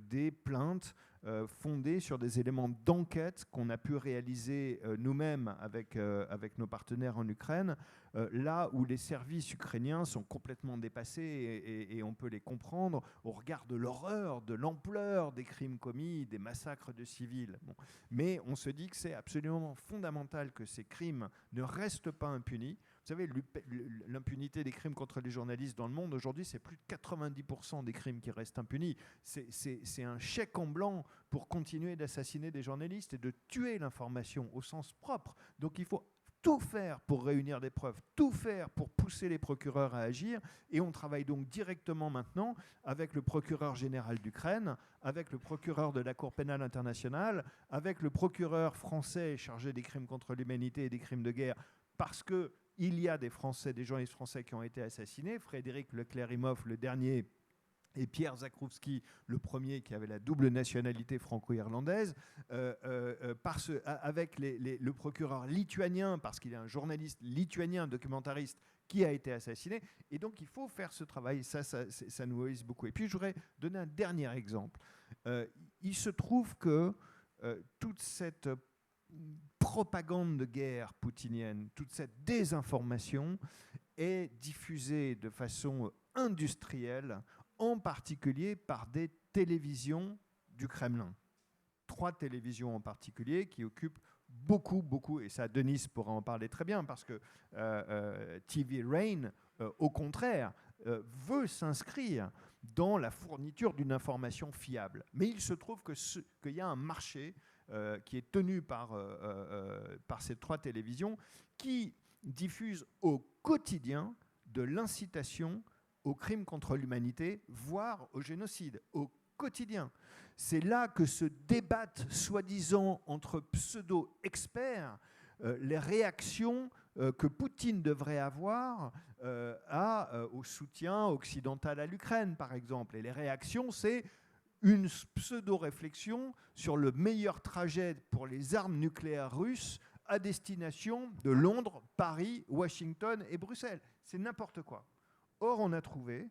des plaintes fondées sur des éléments d'enquête qu'on a pu réaliser nous-mêmes avec nos partenaires en Ukraine, là où les services ukrainiens sont complètement dépassés et on peut les comprendre au regard de l'horreur, de l'ampleur des crimes commis, des massacres de civils. Bon. Mais on se dit que c'est absolument fondamental que ces crimes ne restent pas impunis. Vous savez, l'impunité des crimes contre les journalistes dans le monde, aujourd'hui, c'est plus de 90% des crimes qui restent impunis. C'est un chèque en blanc pour continuer d'assassiner des journalistes et de tuer l'information au sens propre. Donc il faut tout faire pour réunir des preuves, tout faire pour pousser les procureurs à agir. Et on travaille donc directement maintenant avec le procureur général d'Ukraine, avec le procureur de la Cour pénale internationale, avec le procureur français chargé des crimes contre l'humanité et des crimes de guerre, parce que il y a des Français, des journalistes français qui ont été assassinés. Frédéric Leclerimoff, le dernier, et Pierre Zakrzewski, le premier qui avait la double nationalité franco-irlandaise, avec le procureur lituanien, parce qu'il y a un journaliste lituanien, documentariste, qui a été assassiné. Et donc, il faut faire ce travail. Ça nous mobilise beaucoup. Et puis, je voudrais donner un dernier exemple. Il se trouve que toute cette propagande de guerre poutinienne, toute cette désinformation est diffusée de façon industrielle, en particulier par des télévisions du Kremlin. 3 télévisions en particulier qui occupent beaucoup, et ça Denis pourra en parler très bien, parce que TV Rain, au contraire, veut s'inscrire dans la fourniture d'une information fiable. Mais il se trouve qu'il y a un marché qui est tenu par ces 3 télévisions qui diffusent au quotidien de l'incitation aux crimes contre l'humanité, voire au génocide, au quotidien. C'est là que se débattent, soi-disant, entre pseudo-experts, les réactions que Poutine devrait avoir au soutien occidental à l'Ukraine, par exemple. Et les réactions, c'est une pseudo-réflexion sur le meilleur trajet pour les armes nucléaires russes à destination de Londres, Paris, Washington et Bruxelles. C'est n'importe quoi. Or, on a trouvé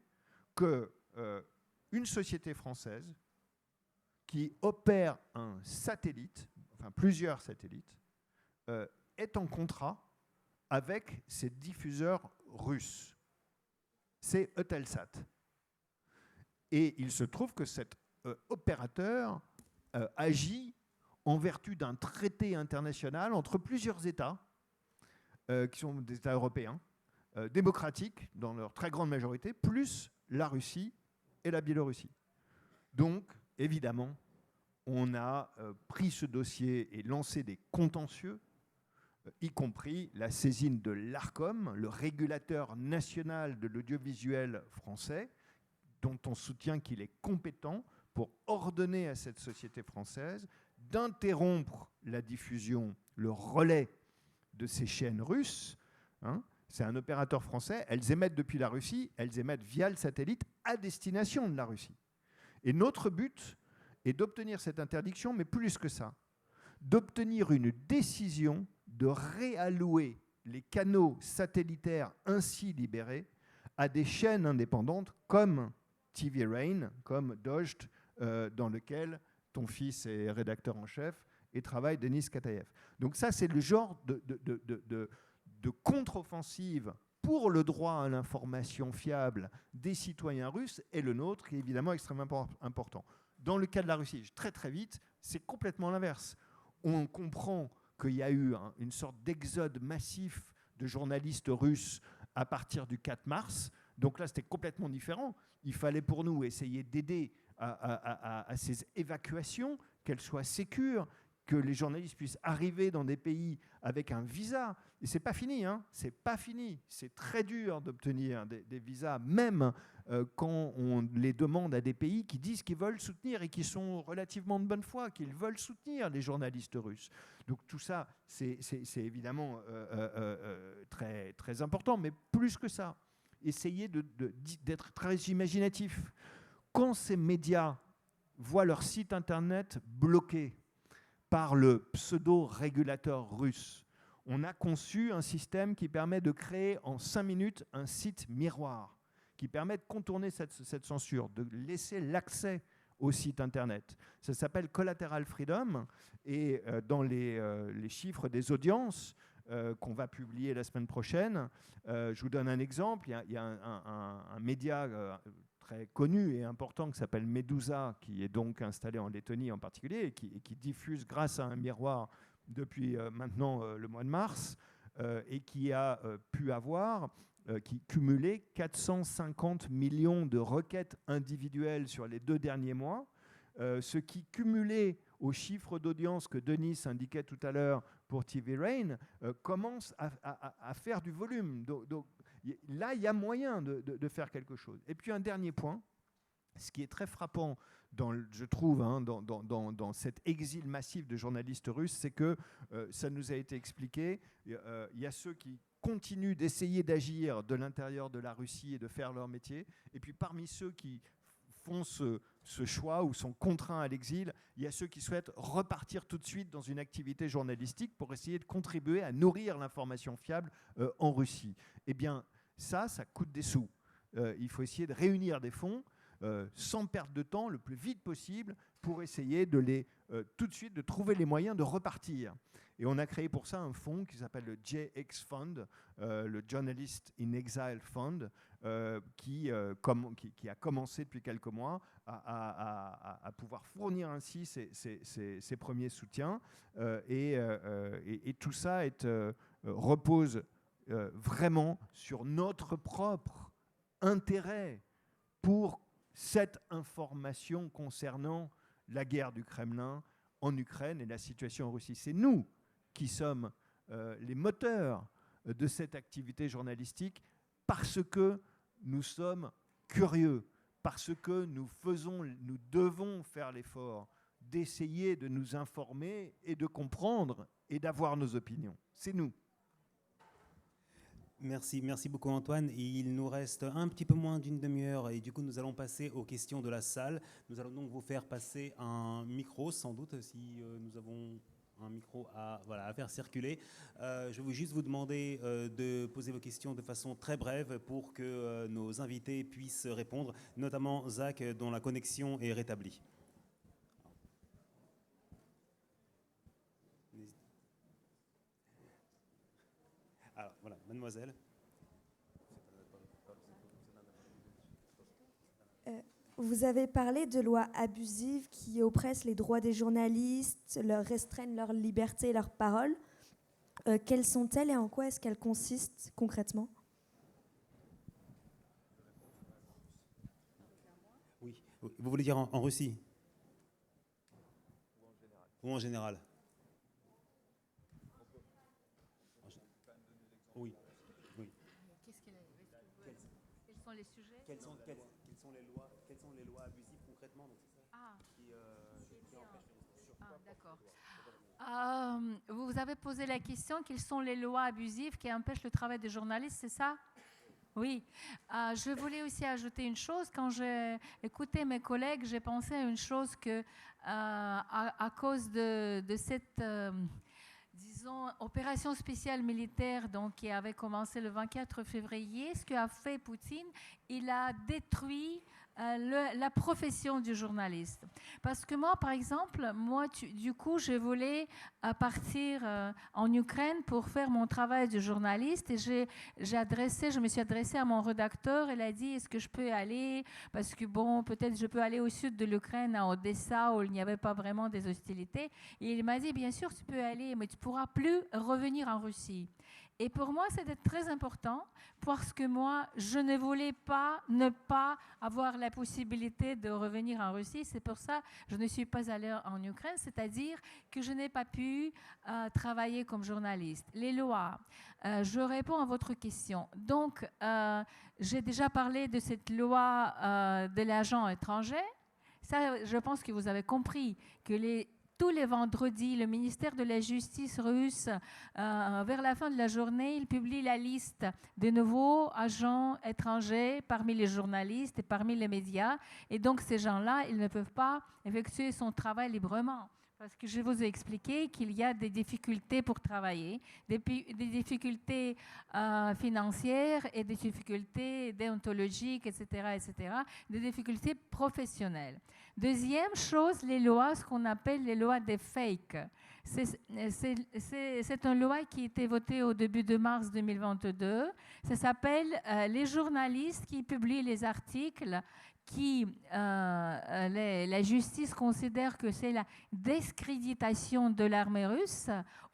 qu'une société française qui opère un satellite, enfin plusieurs satellites, est en contrat avec ces diffuseurs russes. C'est Eutelsat. Et il se trouve que cet opérateur agit en vertu d'un traité international entre plusieurs États, qui sont des États européens, démocratiques dans leur très grande majorité, plus la Russie et la Biélorussie. Donc, évidemment, on a pris ce dossier et lancé des contentieux, y compris la saisine de l'ARCOM, le régulateur national de l'audiovisuel français, dont on soutient qu'il est compétent pour ordonner à cette société française d'interrompre la diffusion, le relais de ces chaînes russes. C'est un opérateur français, elles émettent depuis la Russie, elles émettent via le satellite à destination de la Russie. Et notre but est d'obtenir cette interdiction, mais plus que ça, d'obtenir une décision de réallouer les canaux satellitaires ainsi libérés à des chaînes indépendantes comme TV Rain, comme Dost, dans lequel ton fils est rédacteur en chef et travaille Denis Kataev. Donc ça, c'est le genre de contre-offensive pour le droit à l'information fiable des citoyens russes, et le nôtre, qui est évidemment extrêmement important. Dans le cas de la Russie, très très vite, c'est complètement l'inverse. On comprend qu'il y a eu une sorte d'exode massif de journalistes russes à partir du 4 mars. Donc là, c'était complètement différent. Il fallait pour nous essayer d'aider à ces évacuations, qu'elles soient sécures, que les journalistes puissent arriver dans des pays avec un visa. Et c'est pas fini, c'est pas fini. C'est très dur d'obtenir des visas, même quand on les demande à des pays qui disent qu'ils veulent soutenir et qui sont relativement de bonne foi, qu'ils veulent soutenir les journalistes russes. Donc tout ça, c'est évidemment très, très important, mais plus que ça, essayez d'être très imaginatif. Quand ces médias voient leur site internet bloqué par le pseudo-régulateur russe, on a conçu un système qui permet de créer en 5 minutes un site miroir, qui permet de contourner cette censure, de laisser l'accès au site internet. Ça s'appelle Collateral Freedom, et dans les chiffres des audiences qu'on va publier la semaine prochaine, je vous donne un exemple. Il y a un média très connu et important qui s'appelle Medusa, qui est donc installé en Lettonie en particulier, et qui diffuse grâce à un miroir depuis maintenant le mois de mars, et qui a pu avoir, qui cumulait 450 millions de requêtes individuelles sur les 2 derniers mois, ce qui cumulé aux chiffres d'audience que Denis indiquait tout à l'heure pour TV Rain, commence à faire du volume. Donc, là, il y a moyen de faire quelque chose. Et puis un dernier point, ce qui est très frappant, je trouve, dans cet exil massif de journalistes russes, c'est que ça nous a été expliqué, il y a ceux qui continuent d'essayer d'agir de l'intérieur de la Russie et de faire leur métier, et puis parmi ceux qui font ce choix ou sont contraints à l'exil, il y a ceux qui souhaitent repartir tout de suite dans une activité journalistique pour essayer de contribuer à nourrir l'information fiable en Russie. Eh bien, ça coûte des sous. Il faut essayer de réunir des fonds sans perdre de temps, le plus vite possible, pour essayer tout de suite de trouver les moyens de repartir. Et on a créé pour ça un fonds qui s'appelle le JX Fund, le Journalist in Exile Fund, qui a commencé depuis quelques mois à pouvoir fournir ainsi ses premiers soutiens. Et tout ça repose vraiment sur notre propre intérêt pour cette information concernant la guerre du Kremlin en Ukraine et la situation en Russie. C'est nous qui sommes les moteurs de cette activité journalistique parce que nous sommes curieux, parce que nous devons faire l'effort d'essayer de nous informer et de comprendre et d'avoir nos opinions. C'est nous. Merci beaucoup Antoine. Il nous reste un petit peu moins d'une demi-heure et du coup nous allons passer aux questions de la salle. Nous allons donc vous faire passer un micro, sans doute, si nous avons un micro à faire circuler. Je vais juste vous demander de poser vos questions de façon très brève pour que nos invités puissent répondre, notamment Zach dont la connexion est rétablie. Mademoiselle. Vous avez parlé de lois abusives qui oppressent les droits des journalistes, leur restreignent leur liberté et leur parole. Quelles sont-elles et en quoi est-ce qu'elles consistent concrètement? Oui. Vous voulez dire en Russie? Ou en général? Oui. Oui. Quels sont les sujets? Quelles sont les lois abusives concrètement, donc c'est ça qui empêchent D'accord. Vous avez posé la question, quelles sont les lois abusives qui empêchent le travail des journalistes, c'est ça? Oui. Je voulais aussi ajouter une chose. Quand j'ai écouté mes collègues, j'ai pensé à une chose que, à cause de cette, disons, opération spéciale militaire donc, qui avait commencé le 24 février, ce qu'a fait Poutine, il a détruit la profession du journaliste. Parce que moi, par exemple, du coup, je voulais partir en Ukraine pour faire mon travail de journaliste et je me suis adressée à mon rédacteur. Elle a dit, est-ce que je peux aller? Parce que bon, peut-être je peux aller au sud de l'Ukraine, à Odessa, où il n'y avait pas vraiment des hostilités. Et il m'a dit, bien sûr, tu peux aller, mais tu ne pourras plus revenir en Russie. Et pour moi, c'était très important parce que moi, je ne voulais pas ne pas avoir la possibilité de revenir en Russie. C'est pour ça que je ne suis pas allée en Ukraine, c'est-à-dire que je n'ai pas pu travailler comme journaliste. Les lois, je réponds à votre question. Donc, j'ai déjà parlé de cette loi de l'agent étranger. Ça, je pense que vous avez compris que tous les vendredis, le ministère de la Justice russe, vers la fin de la journée, il publie la liste des nouveaux agents étrangers parmi les journalistes et parmi les médias. Et donc, ces gens-là, ils ne peuvent pas effectuer son travail librement. Parce que je vous ai expliqué qu'il y a des difficultés pour travailler, des difficultés financières et des difficultés déontologiques, etc., des difficultés professionnelles. Deuxième chose, les lois, ce qu'on appelle les lois des fakes. C'est une loi qui a été votée au début de mars 2022. Ça s'appelle les journalistes qui publient les articles qui, la justice considère que c'est la discréditation de l'armée russe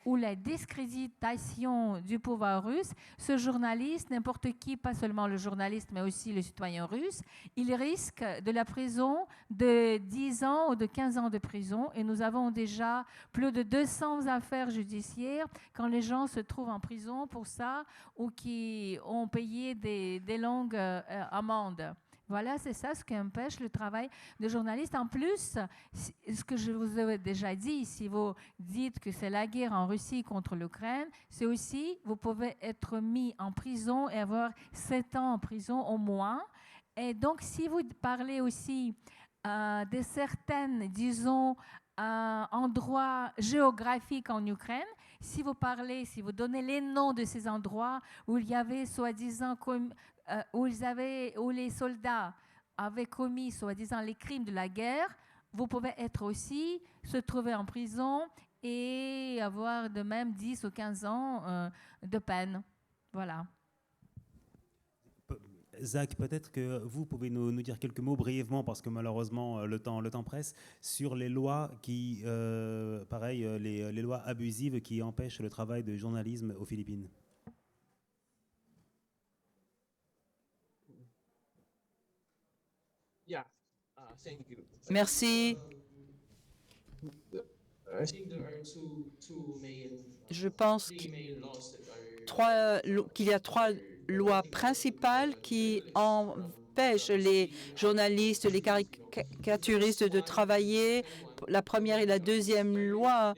ou la discréditation du pouvoir russe. Ce journaliste, n'importe qui, pas seulement le journaliste, mais aussi le citoyen russe, il risque de la prison de 10 ans ou de 15 ans de prison. Et nous avons déjà plus de 200 affaires judiciaires quand les gens se trouvent en prison pour ça ou qui ont payé des longues amendes. Voilà, c'est ça ce qui empêche le travail de journaliste. En plus, ce que je vous ai déjà dit, si vous dites que c'est la guerre en Russie contre l'Ukraine, c'est aussi, vous pouvez être mis en prison et avoir 7 ans en prison au moins. Et donc, si vous parlez aussi de certaines, disons, endroits géographiques en Ukraine, si vous donnez les noms de ces endroits où il y avait soi-disant où les soldats avaient commis, soi-disant, les crimes de la guerre, vous pouvez être aussi, se trouver en prison et avoir de même 10 ou 15 ans de peine. Voilà. Zach, peut-être que vous pouvez nous dire quelques mots brièvement, parce que malheureusement le temps presse, sur les lois qui, pareil, les lois abusives qui empêchent le travail de journalisme aux Philippines. Merci. Je pense qu'il y a 3 lois principales qui empêchent les journalistes, les caricaturistes de travailler. La première et la deuxième loi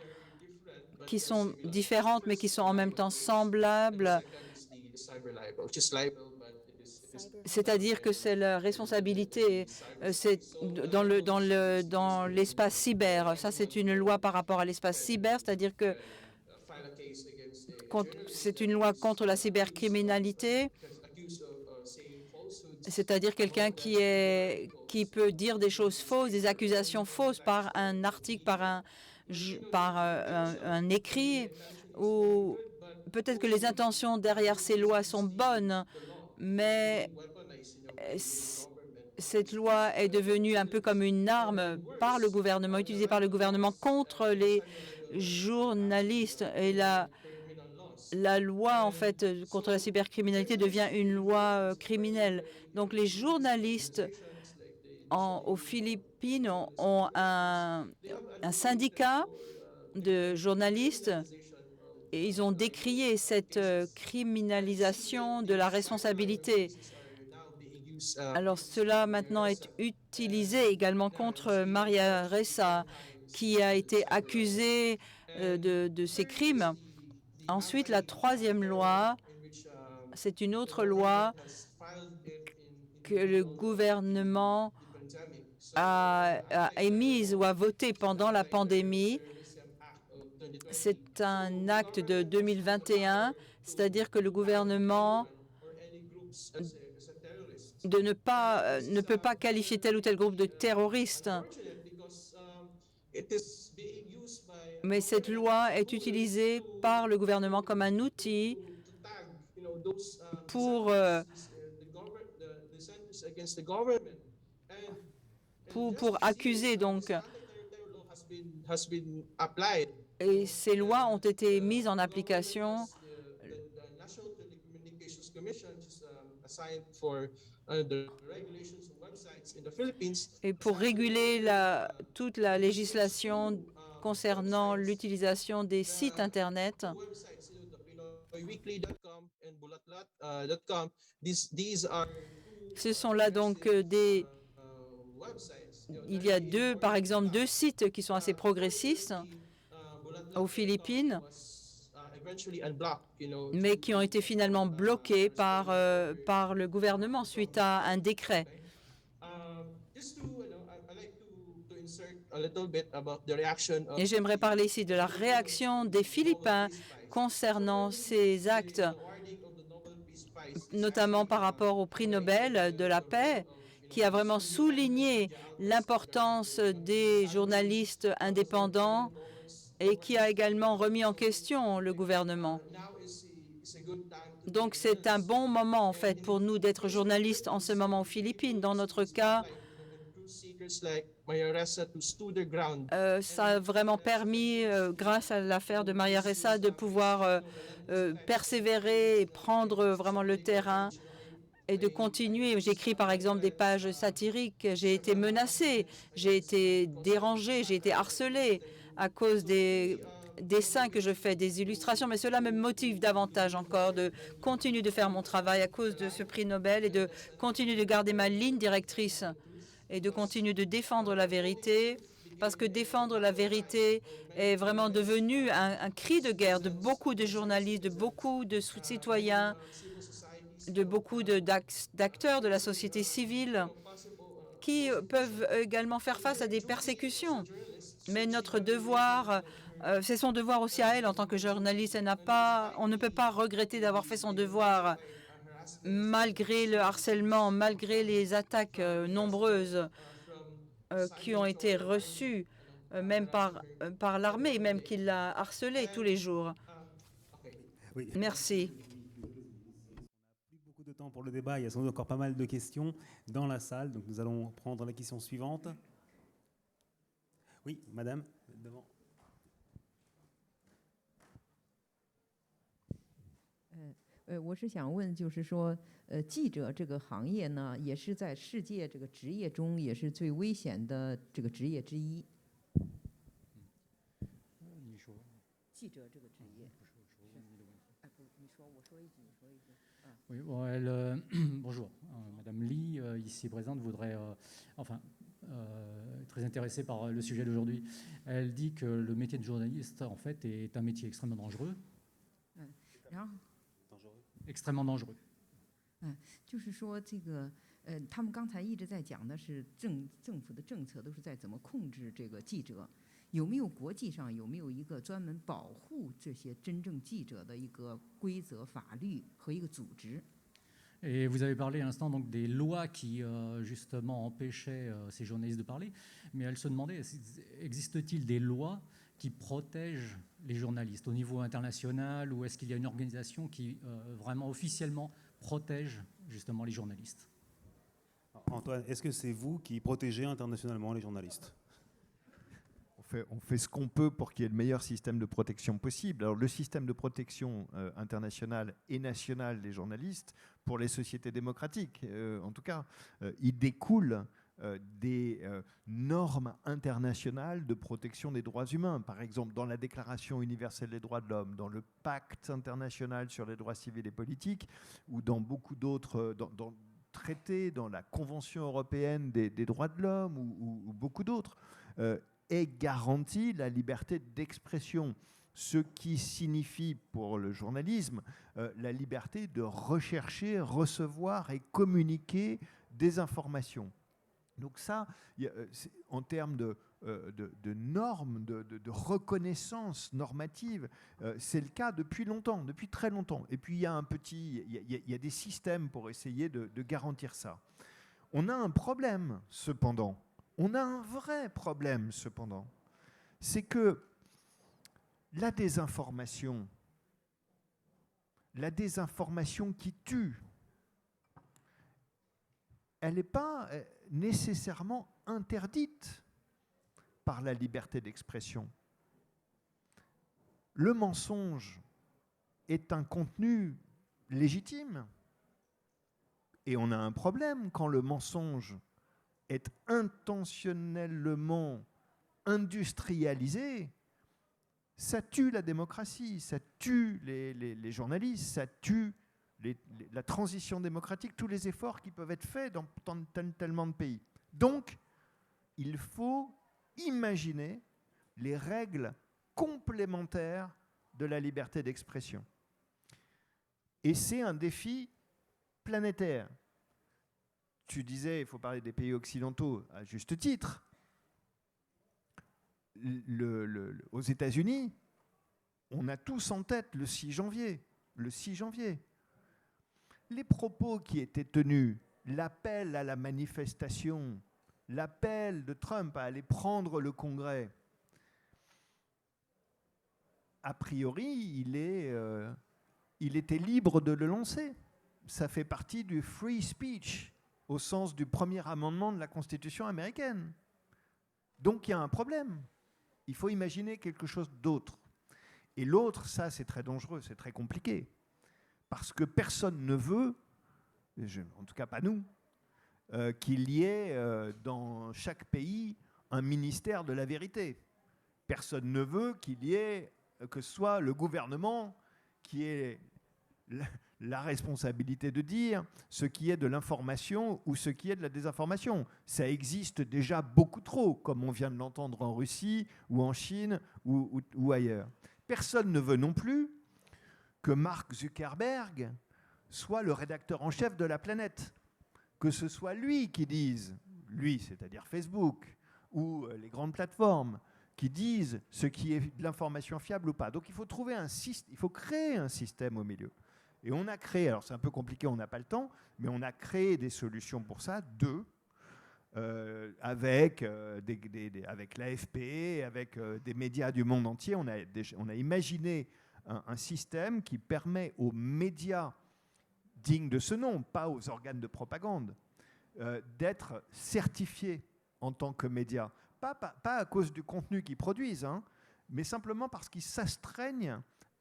qui sont différentes mais qui sont en même temps semblables. C'est-à-dire que c'est la responsabilité, c'est dans l'espace cyber. Ça, c'est une loi par rapport à l'espace cyber, c'est-à-dire que c'est une loi contre la cybercriminalité, c'est-à-dire quelqu'un qui peut dire des choses fausses, des accusations fausses par un article, par un écrit ou peut-être que les intentions derrière ces lois sont bonnes, mais cette loi est devenue un peu comme une arme par le gouvernement, utilisée par le gouvernement contre les journalistes. Et la loi, en fait, contre la cybercriminalité devient une loi criminelle. Donc, les journalistes aux Philippines ont un syndicat de journalistes et ils ont décrié cette criminalisation de la responsabilité. Alors cela maintenant est utilisé également contre Maria Ressa, qui a été accusée de ces crimes. Ensuite, la troisième loi, c'est une autre loi que le gouvernement a émise ou a votée pendant la pandémie. C'est un acte de 2021, c'est-à-dire que le gouvernement ne peut pas qualifier tel ou tel groupe de terroriste. Mais cette loi est utilisée par le gouvernement comme un outil pour accuser. Donc, et ces lois ont été mises en application. Et pour réguler toute la législation concernant l'utilisation des sites Internet. Ce sont là donc il y a par exemple deux sites qui sont assez progressistes aux Philippines, mais qui ont été finalement bloqués par le gouvernement suite à un décret. Et j'aimerais parler ici de la réaction des Philippins concernant ces actes, notamment par rapport au prix Nobel de la paix, qui a vraiment souligné l'importance des journalistes indépendants et qui a également remis en question le gouvernement. Donc c'est un bon moment en fait pour nous d'être journalistes en ce moment aux Philippines. Dans notre cas, ça a vraiment permis, grâce à l'affaire de Maria Ressa, de pouvoir persévérer et prendre vraiment le terrain et de continuer. J'écris par exemple des pages satiriques. J'ai été menacée, j'ai été dérangée, j'ai été harcelée à cause des dessins que je fais, des illustrations, mais cela me motive davantage encore de continuer de faire mon travail à cause de ce prix Nobel et de continuer de garder ma ligne directrice et de continuer de défendre la vérité, parce que défendre la vérité est vraiment devenu un cri de guerre de beaucoup de journalistes, de beaucoup de citoyens, de beaucoup d'acteurs de la société civile qui peuvent également faire face à des persécutions. Mais notre devoir, c'est son devoir aussi à elle en tant que journaliste. On ne peut pas regretter d'avoir fait son devoir malgré le harcèlement, malgré les attaques nombreuses qui ont été reçues, même par l'armée, même qui l'a harcelée tous les jours. Oui. Merci. Plus beaucoup de temps pour le débat. Il y a sans doute encore pas mal de questions dans la salle. Donc nous allons prendre la question suivante. Oui, madame, devant. 我是想问，就是说，记者这个行业呢，也是在世界这个职业中也是最危险的这个职业之一。你说。记者这个职业。哎，不，你说，我说一句，你说一句。Oui, bon, bonjour, Madame Lee, ici présente, voudrait, très intéressée par le sujet d'aujourd'hui. Elle dit que le métier de journaliste, en fait, est un métier extrêmement dangereux. Extrêmement dangereux. 就是说这个，他们刚才一直在讲的是政府的政策都是在怎么控制这个记者，有没有国际上有没有一个专门保护这些真正记者的一个规则、法律和一个组织？ Et vous avez parlé à l'instant donc des lois qui justement empêchaient ces journalistes de parler, mais elle se demandait existe-t-il des lois qui protège les journalistes au niveau international, ou est-ce qu'il y a une organisation qui vraiment officiellement protège justement les journalistes? Antoine, est-ce que c'est vous qui protégez internationalement les journalistes? On fait ce qu'on peut pour qu'il y ait le meilleur système de protection possible. Alors, le système de protection international et national des journalistes, pour les sociétés démocratiques, en tout cas, il découle des normes internationales de protection des droits humains. Par exemple, dans la Déclaration universelle des droits de l'homme, dans le Pacte international sur les droits civils et politiques, ou dans beaucoup d'autres traités, dans la Convention européenne des droits de l'homme, ou beaucoup d'autres, est garantie la liberté d'expression, ce qui signifie pour le journalisme la liberté de rechercher, recevoir et communiquer des informations. Donc ça, en termes de normes, de reconnaissance normative, c'est le cas depuis longtemps, depuis très longtemps. Et puis il y a des systèmes pour essayer de garantir ça. On a un problème, cependant. On a un vrai problème, cependant. C'est que la désinformation qui tue, elle n'est pas nécessairement interdite par la liberté d'expression. Le mensonge est un contenu légitime. Et on a un problème quand le mensonge est intentionnellement industrialisé. Ça tue la démocratie, ça tue les journalistes, ça tue la transition démocratique, tous les efforts qui peuvent être faits dans tellement de pays. Donc, il faut imaginer les règles complémentaires de la liberté d'expression. Et c'est un défi planétaire. Tu disais, il faut parler des pays occidentaux à juste titre. Aux États-Unis, on a tous en tête le 6 janvier. Le 6 janvier. Les propos qui étaient tenus, l'appel à la manifestation, l'appel de Trump à aller prendre le Congrès, a priori, il était libre de le lancer. Ça fait partie du free speech, au sens du premier amendement de la Constitution américaine. Donc il y a un problème. Il faut imaginer quelque chose d'autre. Et l'autre, ça c'est très dangereux, c'est très compliqué. Parce que personne ne veut, en tout cas pas nous, qu'il y ait dans chaque pays un ministère de la vérité. Personne ne veut qu'il y ait, que ce soit le gouvernement qui ait la responsabilité de dire ce qui est de l'information ou ce qui est de la désinformation. Ça existe déjà beaucoup trop, comme on vient de l'entendre en Russie ou en Chine ou ailleurs. Personne ne veut non plus que Mark Zuckerberg soit le rédacteur en chef de la planète, que ce soit lui qui dise, lui, c'est-à-dire Facebook, ou les grandes plateformes, qui disent ce qui est de l'information fiable ou pas. Donc il faut créer un système au milieu. Et on a créé, alors c'est un peu compliqué, on n'a pas le temps, mais on a créé des solutions pour ça, avec l'AFP, avec des médias du monde entier. On a imaginé un système qui permet aux médias dignes de ce nom, pas aux organes de propagande, d'être certifiés en tant que médias. Pas à cause du contenu qu'ils produisent, mais simplement parce qu'ils s'astreignent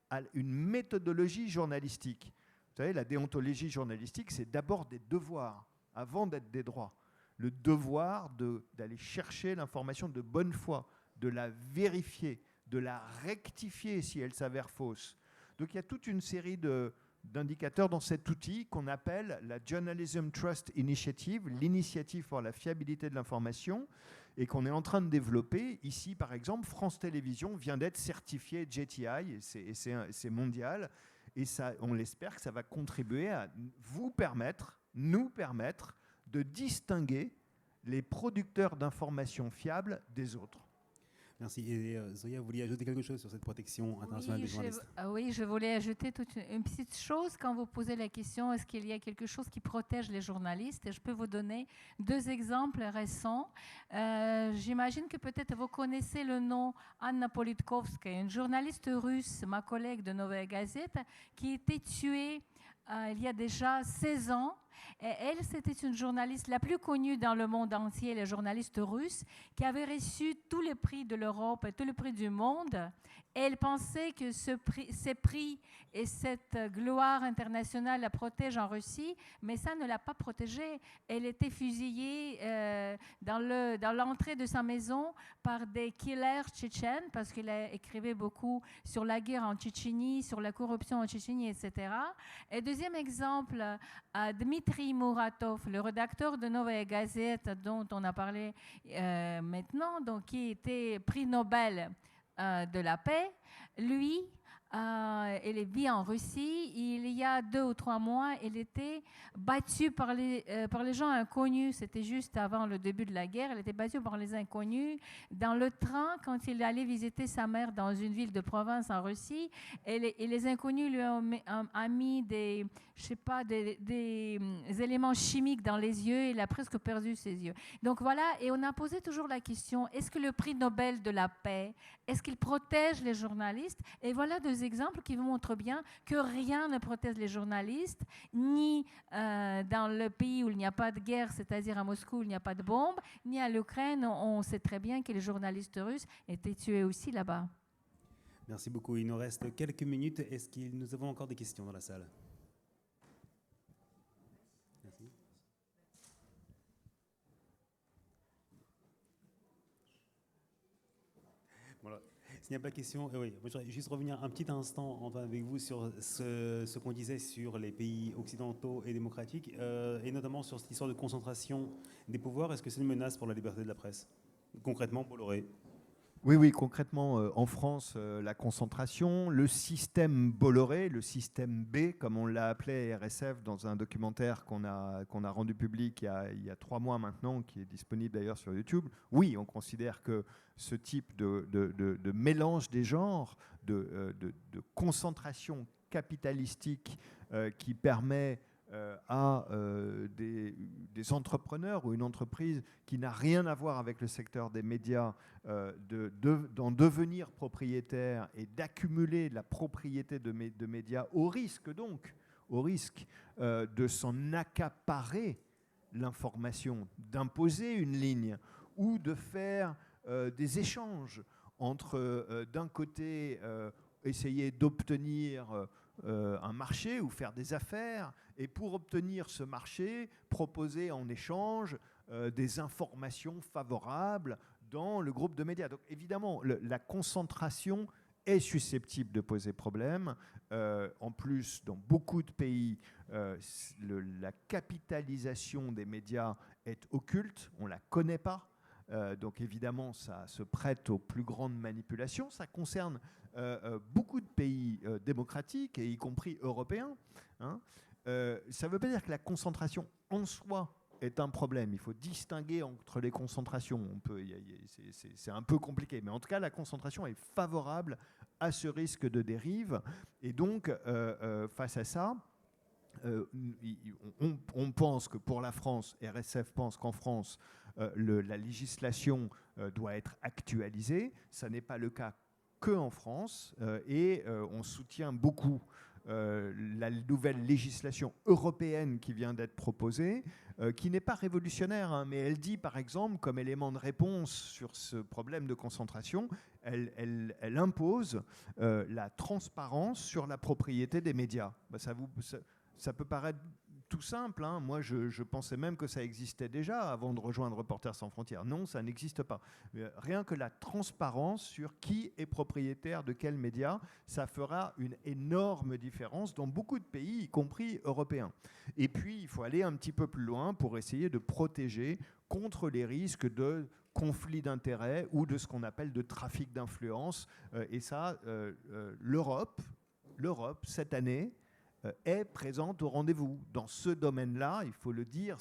à une méthodologie journalistique. Vous savez, la déontologie journalistique, c'est d'abord des devoirs, avant d'être des droits. Le devoir d'aller chercher l'information de bonne foi, de la vérifier, de la rectifier si elle s'avère fausse. Donc il y a toute une série d'indicateurs dans cet outil qu'on appelle la Journalism Trust Initiative, l'initiative pour la fiabilité de l'information, et qu'on est en train de développer. Ici, par exemple, France Télévisions vient d'être certifiée JTI, et c'est mondial, et ça, on l'espère que ça va contribuer à nous permettre de distinguer les producteurs d'informations fiables des autres. Merci. Et Zoya, vous vouliez ajouter quelque chose sur cette protection internationale des journalistes? Oui, je voulais ajouter une petite chose. Quand vous posez la question, est-ce qu'il y a quelque chose qui protège les journalistes? Et je peux vous donner 2 exemples récents. J'imagine que peut-être vous connaissez le nom Anna Politkovskaya, une journaliste russe, ma collègue de Novaya Gazeta, qui a été tuée il y a déjà 16 ans. Et elle, c'était une journaliste la plus connue dans le monde entier, les journalistes russes, qui avait reçu tous les prix de l'Europe et tous les prix du monde. Et elle pensait que ces prix et cette gloire internationale la protègent en Russie, mais ça ne l'a pas protégée. Elle était fusillée dans l'entrée de sa maison par des killers tchétchènes, parce qu'elle écrivait beaucoup sur la guerre en Tchétchénie, sur la corruption en Tchétchénie, etc. Et deuxième exemple, Dmitri Muratov, le rédacteur de Novaya Gazeta, dont on a parlé maintenant, donc, qui était prix Nobel de la paix, lui, il vit en Russie. Il y a 2 ou 3 mois, il était battu par les gens inconnus. C'était juste avant le début de la guerre. Il était battu par les inconnus dans le train quand il allait visiter sa mère dans une ville de province en Russie. Et les inconnus lui ont mis des éléments chimiques dans les yeux. Il a presque perdu ses yeux. Donc voilà, et on a posé toujours la question, est-ce que le prix Nobel de la paix, est-ce qu'il protège les journalistes? Et voilà 2 exemples qui vous montrent bien que rien ne protège les journalistes, ni dans le pays où il n'y a pas de guerre, c'est-à-dire à Moscou où il n'y a pas de bombes, ni à l'Ukraine. On sait très bien que les journalistes russes étaient tués aussi là-bas. Merci beaucoup. Il nous reste quelques minutes. Est-ce que nous avons encore des questions dans la salle? Merci. Voilà. S'il n'y a pas de questions, oui, moi, je voudrais juste revenir un petit instant avec vous sur ce qu'on disait sur les pays occidentaux et démocratiques, et notamment sur cette histoire de concentration des pouvoirs. Est-ce que c'est une menace pour la liberté de la presse? Concrètement, Bolloré? Oui, concrètement, en France, la concentration, le système Bolloré, le système B, comme on l'a appelé RSF dans un documentaire qu'on a rendu public il y a 3 mois maintenant, qui est disponible d'ailleurs sur YouTube. Oui, on considère que ce type de mélange des genres, de concentration capitalistique qui permet à des entrepreneurs ou une entreprise qui n'a rien à voir avec le secteur des médias d'en devenir propriétaire et d'accumuler la propriété de médias au risque de s'en accaparer l'information, d'imposer une ligne ou de faire des échanges entre d'un côté essayer d'obtenir un marché ou faire des affaires, et pour obtenir ce marché, proposer en échange des informations favorables dans le groupe de médias. Donc évidemment, la concentration est susceptible de poser problème. En plus, dans beaucoup de pays, la capitalisation des médias est occulte, on ne la connaît pas. Donc évidemment, ça se prête aux plus grandes manipulations. Ça concerne beaucoup de pays démocratiques, et y compris européens. Hein. Ça ne veut pas dire que la concentration en soi est un problème. Il faut distinguer entre les concentrations. C'est un peu compliqué, mais en tout cas, la concentration est favorable à ce risque de dérive. Et donc, face à ça, on pense que pour la France, RSF pense qu'en France, la législation doit être actualisée. Ça n'est pas le cas qu'en France, et on soutient beaucoup la nouvelle législation européenne qui vient d'être proposée, qui n'est pas révolutionnaire, hein, mais elle dit par exemple, comme élément de réponse sur ce problème de concentration, elle impose la transparence sur la propriété des médias. Ben, ça peut paraître tout simple, hein. Moi je pensais même que ça existait déjà avant de rejoindre Reporters sans frontières. Non, ça n'existe pas. Rien que la transparence sur qui est propriétaire de quels médias, ça fera une énorme différence dans beaucoup de pays, y compris européens. Et puis il faut aller un petit peu plus loin pour essayer de protéger contre les risques de conflit d'intérêts ou de ce qu'on appelle de trafic d'influence. Et ça, l'Europe, cette année, est présente au rendez-vous. Dans ce domaine-là, il faut le dire,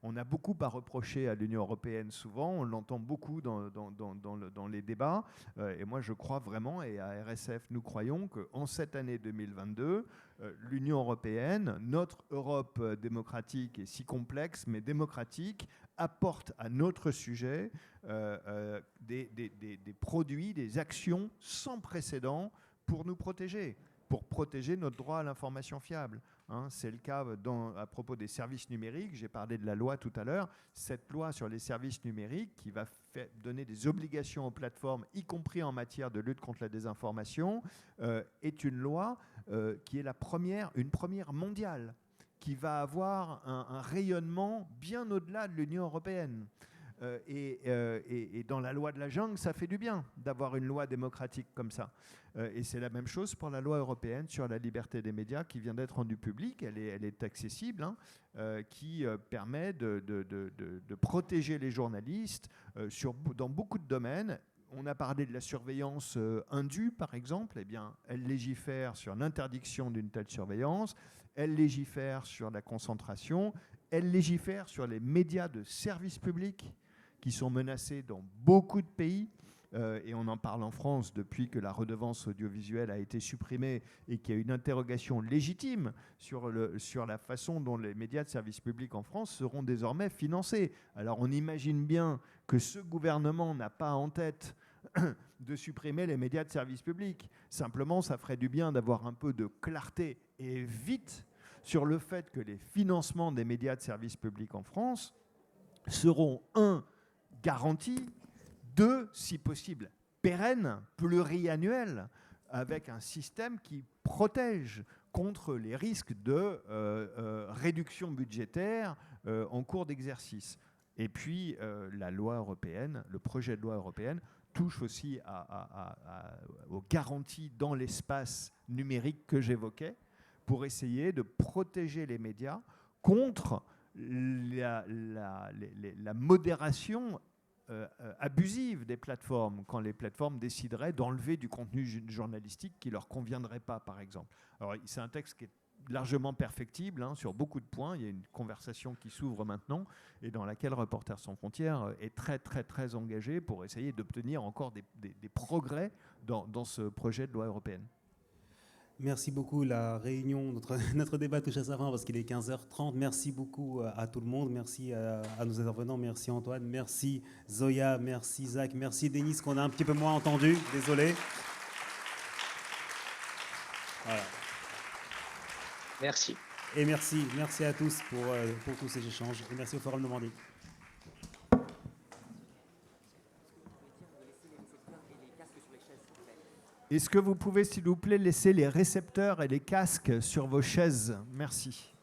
on a beaucoup à reprocher à l'Union européenne souvent, on l'entend beaucoup dans les débats, et moi je crois vraiment, et à RSF nous croyons qu'en cette année 2022, l'Union européenne, notre Europe démocratique est si complexe mais démocratique, apporte à notre sujet des produits, des actions sans précédent pour nous protéger, pour protéger notre droit à l'information fiable. C'est le cas à propos des services numériques. J'ai parlé de la loi tout à l'heure. Cette loi sur les services numériques qui va donner des obligations aux plateformes, y compris en matière de lutte contre la désinformation, est une loi qui est une première mondiale, qui va avoir un rayonnement bien au-delà de l'Union européenne. Et dans la loi de la jungle, ça fait du bien d'avoir une loi démocratique comme ça. Et c'est la même chose pour la loi européenne sur la liberté des médias qui vient d'être rendue publique. Elle est accessible, qui permet de protéger les journalistes dans beaucoup de domaines. On a parlé de la surveillance indue, par exemple. Eh bien, elle légifère sur l'interdiction d'une telle surveillance. Elle légifère sur la concentration. Elle légifère sur les médias de service public qui sont menacés dans beaucoup de pays. Et on en parle en France depuis que la redevance audiovisuelle a été supprimée et qu'il y a une interrogation légitime sur la façon dont les médias de service public en France seront désormais financés. Alors on imagine bien que ce gouvernement n'a pas en tête de supprimer les médias de service public. Simplement, ça ferait du bien d'avoir un peu de clarté et vite sur le fait que les financements des médias de service public en France seront, 1, garantis, 2, si possible, pérennes, pluriannuels, avec un système qui protège contre les risques de réduction budgétaire en cours d'exercice. Et puis, la loi européenne, le projet de loi européenne, touche aussi aux garanties dans l'espace numérique que j'évoquais, pour essayer de protéger les médias contre la modération abusive des plateformes, quand les plateformes décideraient d'enlever du contenu journalistique qui ne leur conviendrait pas, par exemple. Alors, c'est un texte qui est largement perfectible sur beaucoup de points. Il y a une conversation qui s'ouvre maintenant et dans laquelle Reporters sans frontières est très, très, très engagé pour essayer d'obtenir encore des progrès dans ce projet de loi européenne. Merci beaucoup. La réunion, notre débat touche à sa fin parce qu'il est 15h30. Merci beaucoup à tout le monde. Merci à nos intervenants. Merci Antoine. Merci Zoya. Merci Zach. Merci Denis qu'on a un petit peu moins entendu. Désolé. Voilà. Merci. Et merci à tous pour tous ces échanges. Et merci au Forum Normandie. Est-ce que vous pouvez, s'il vous plaît, laisser les récepteurs et les casques sur vos chaises? Merci.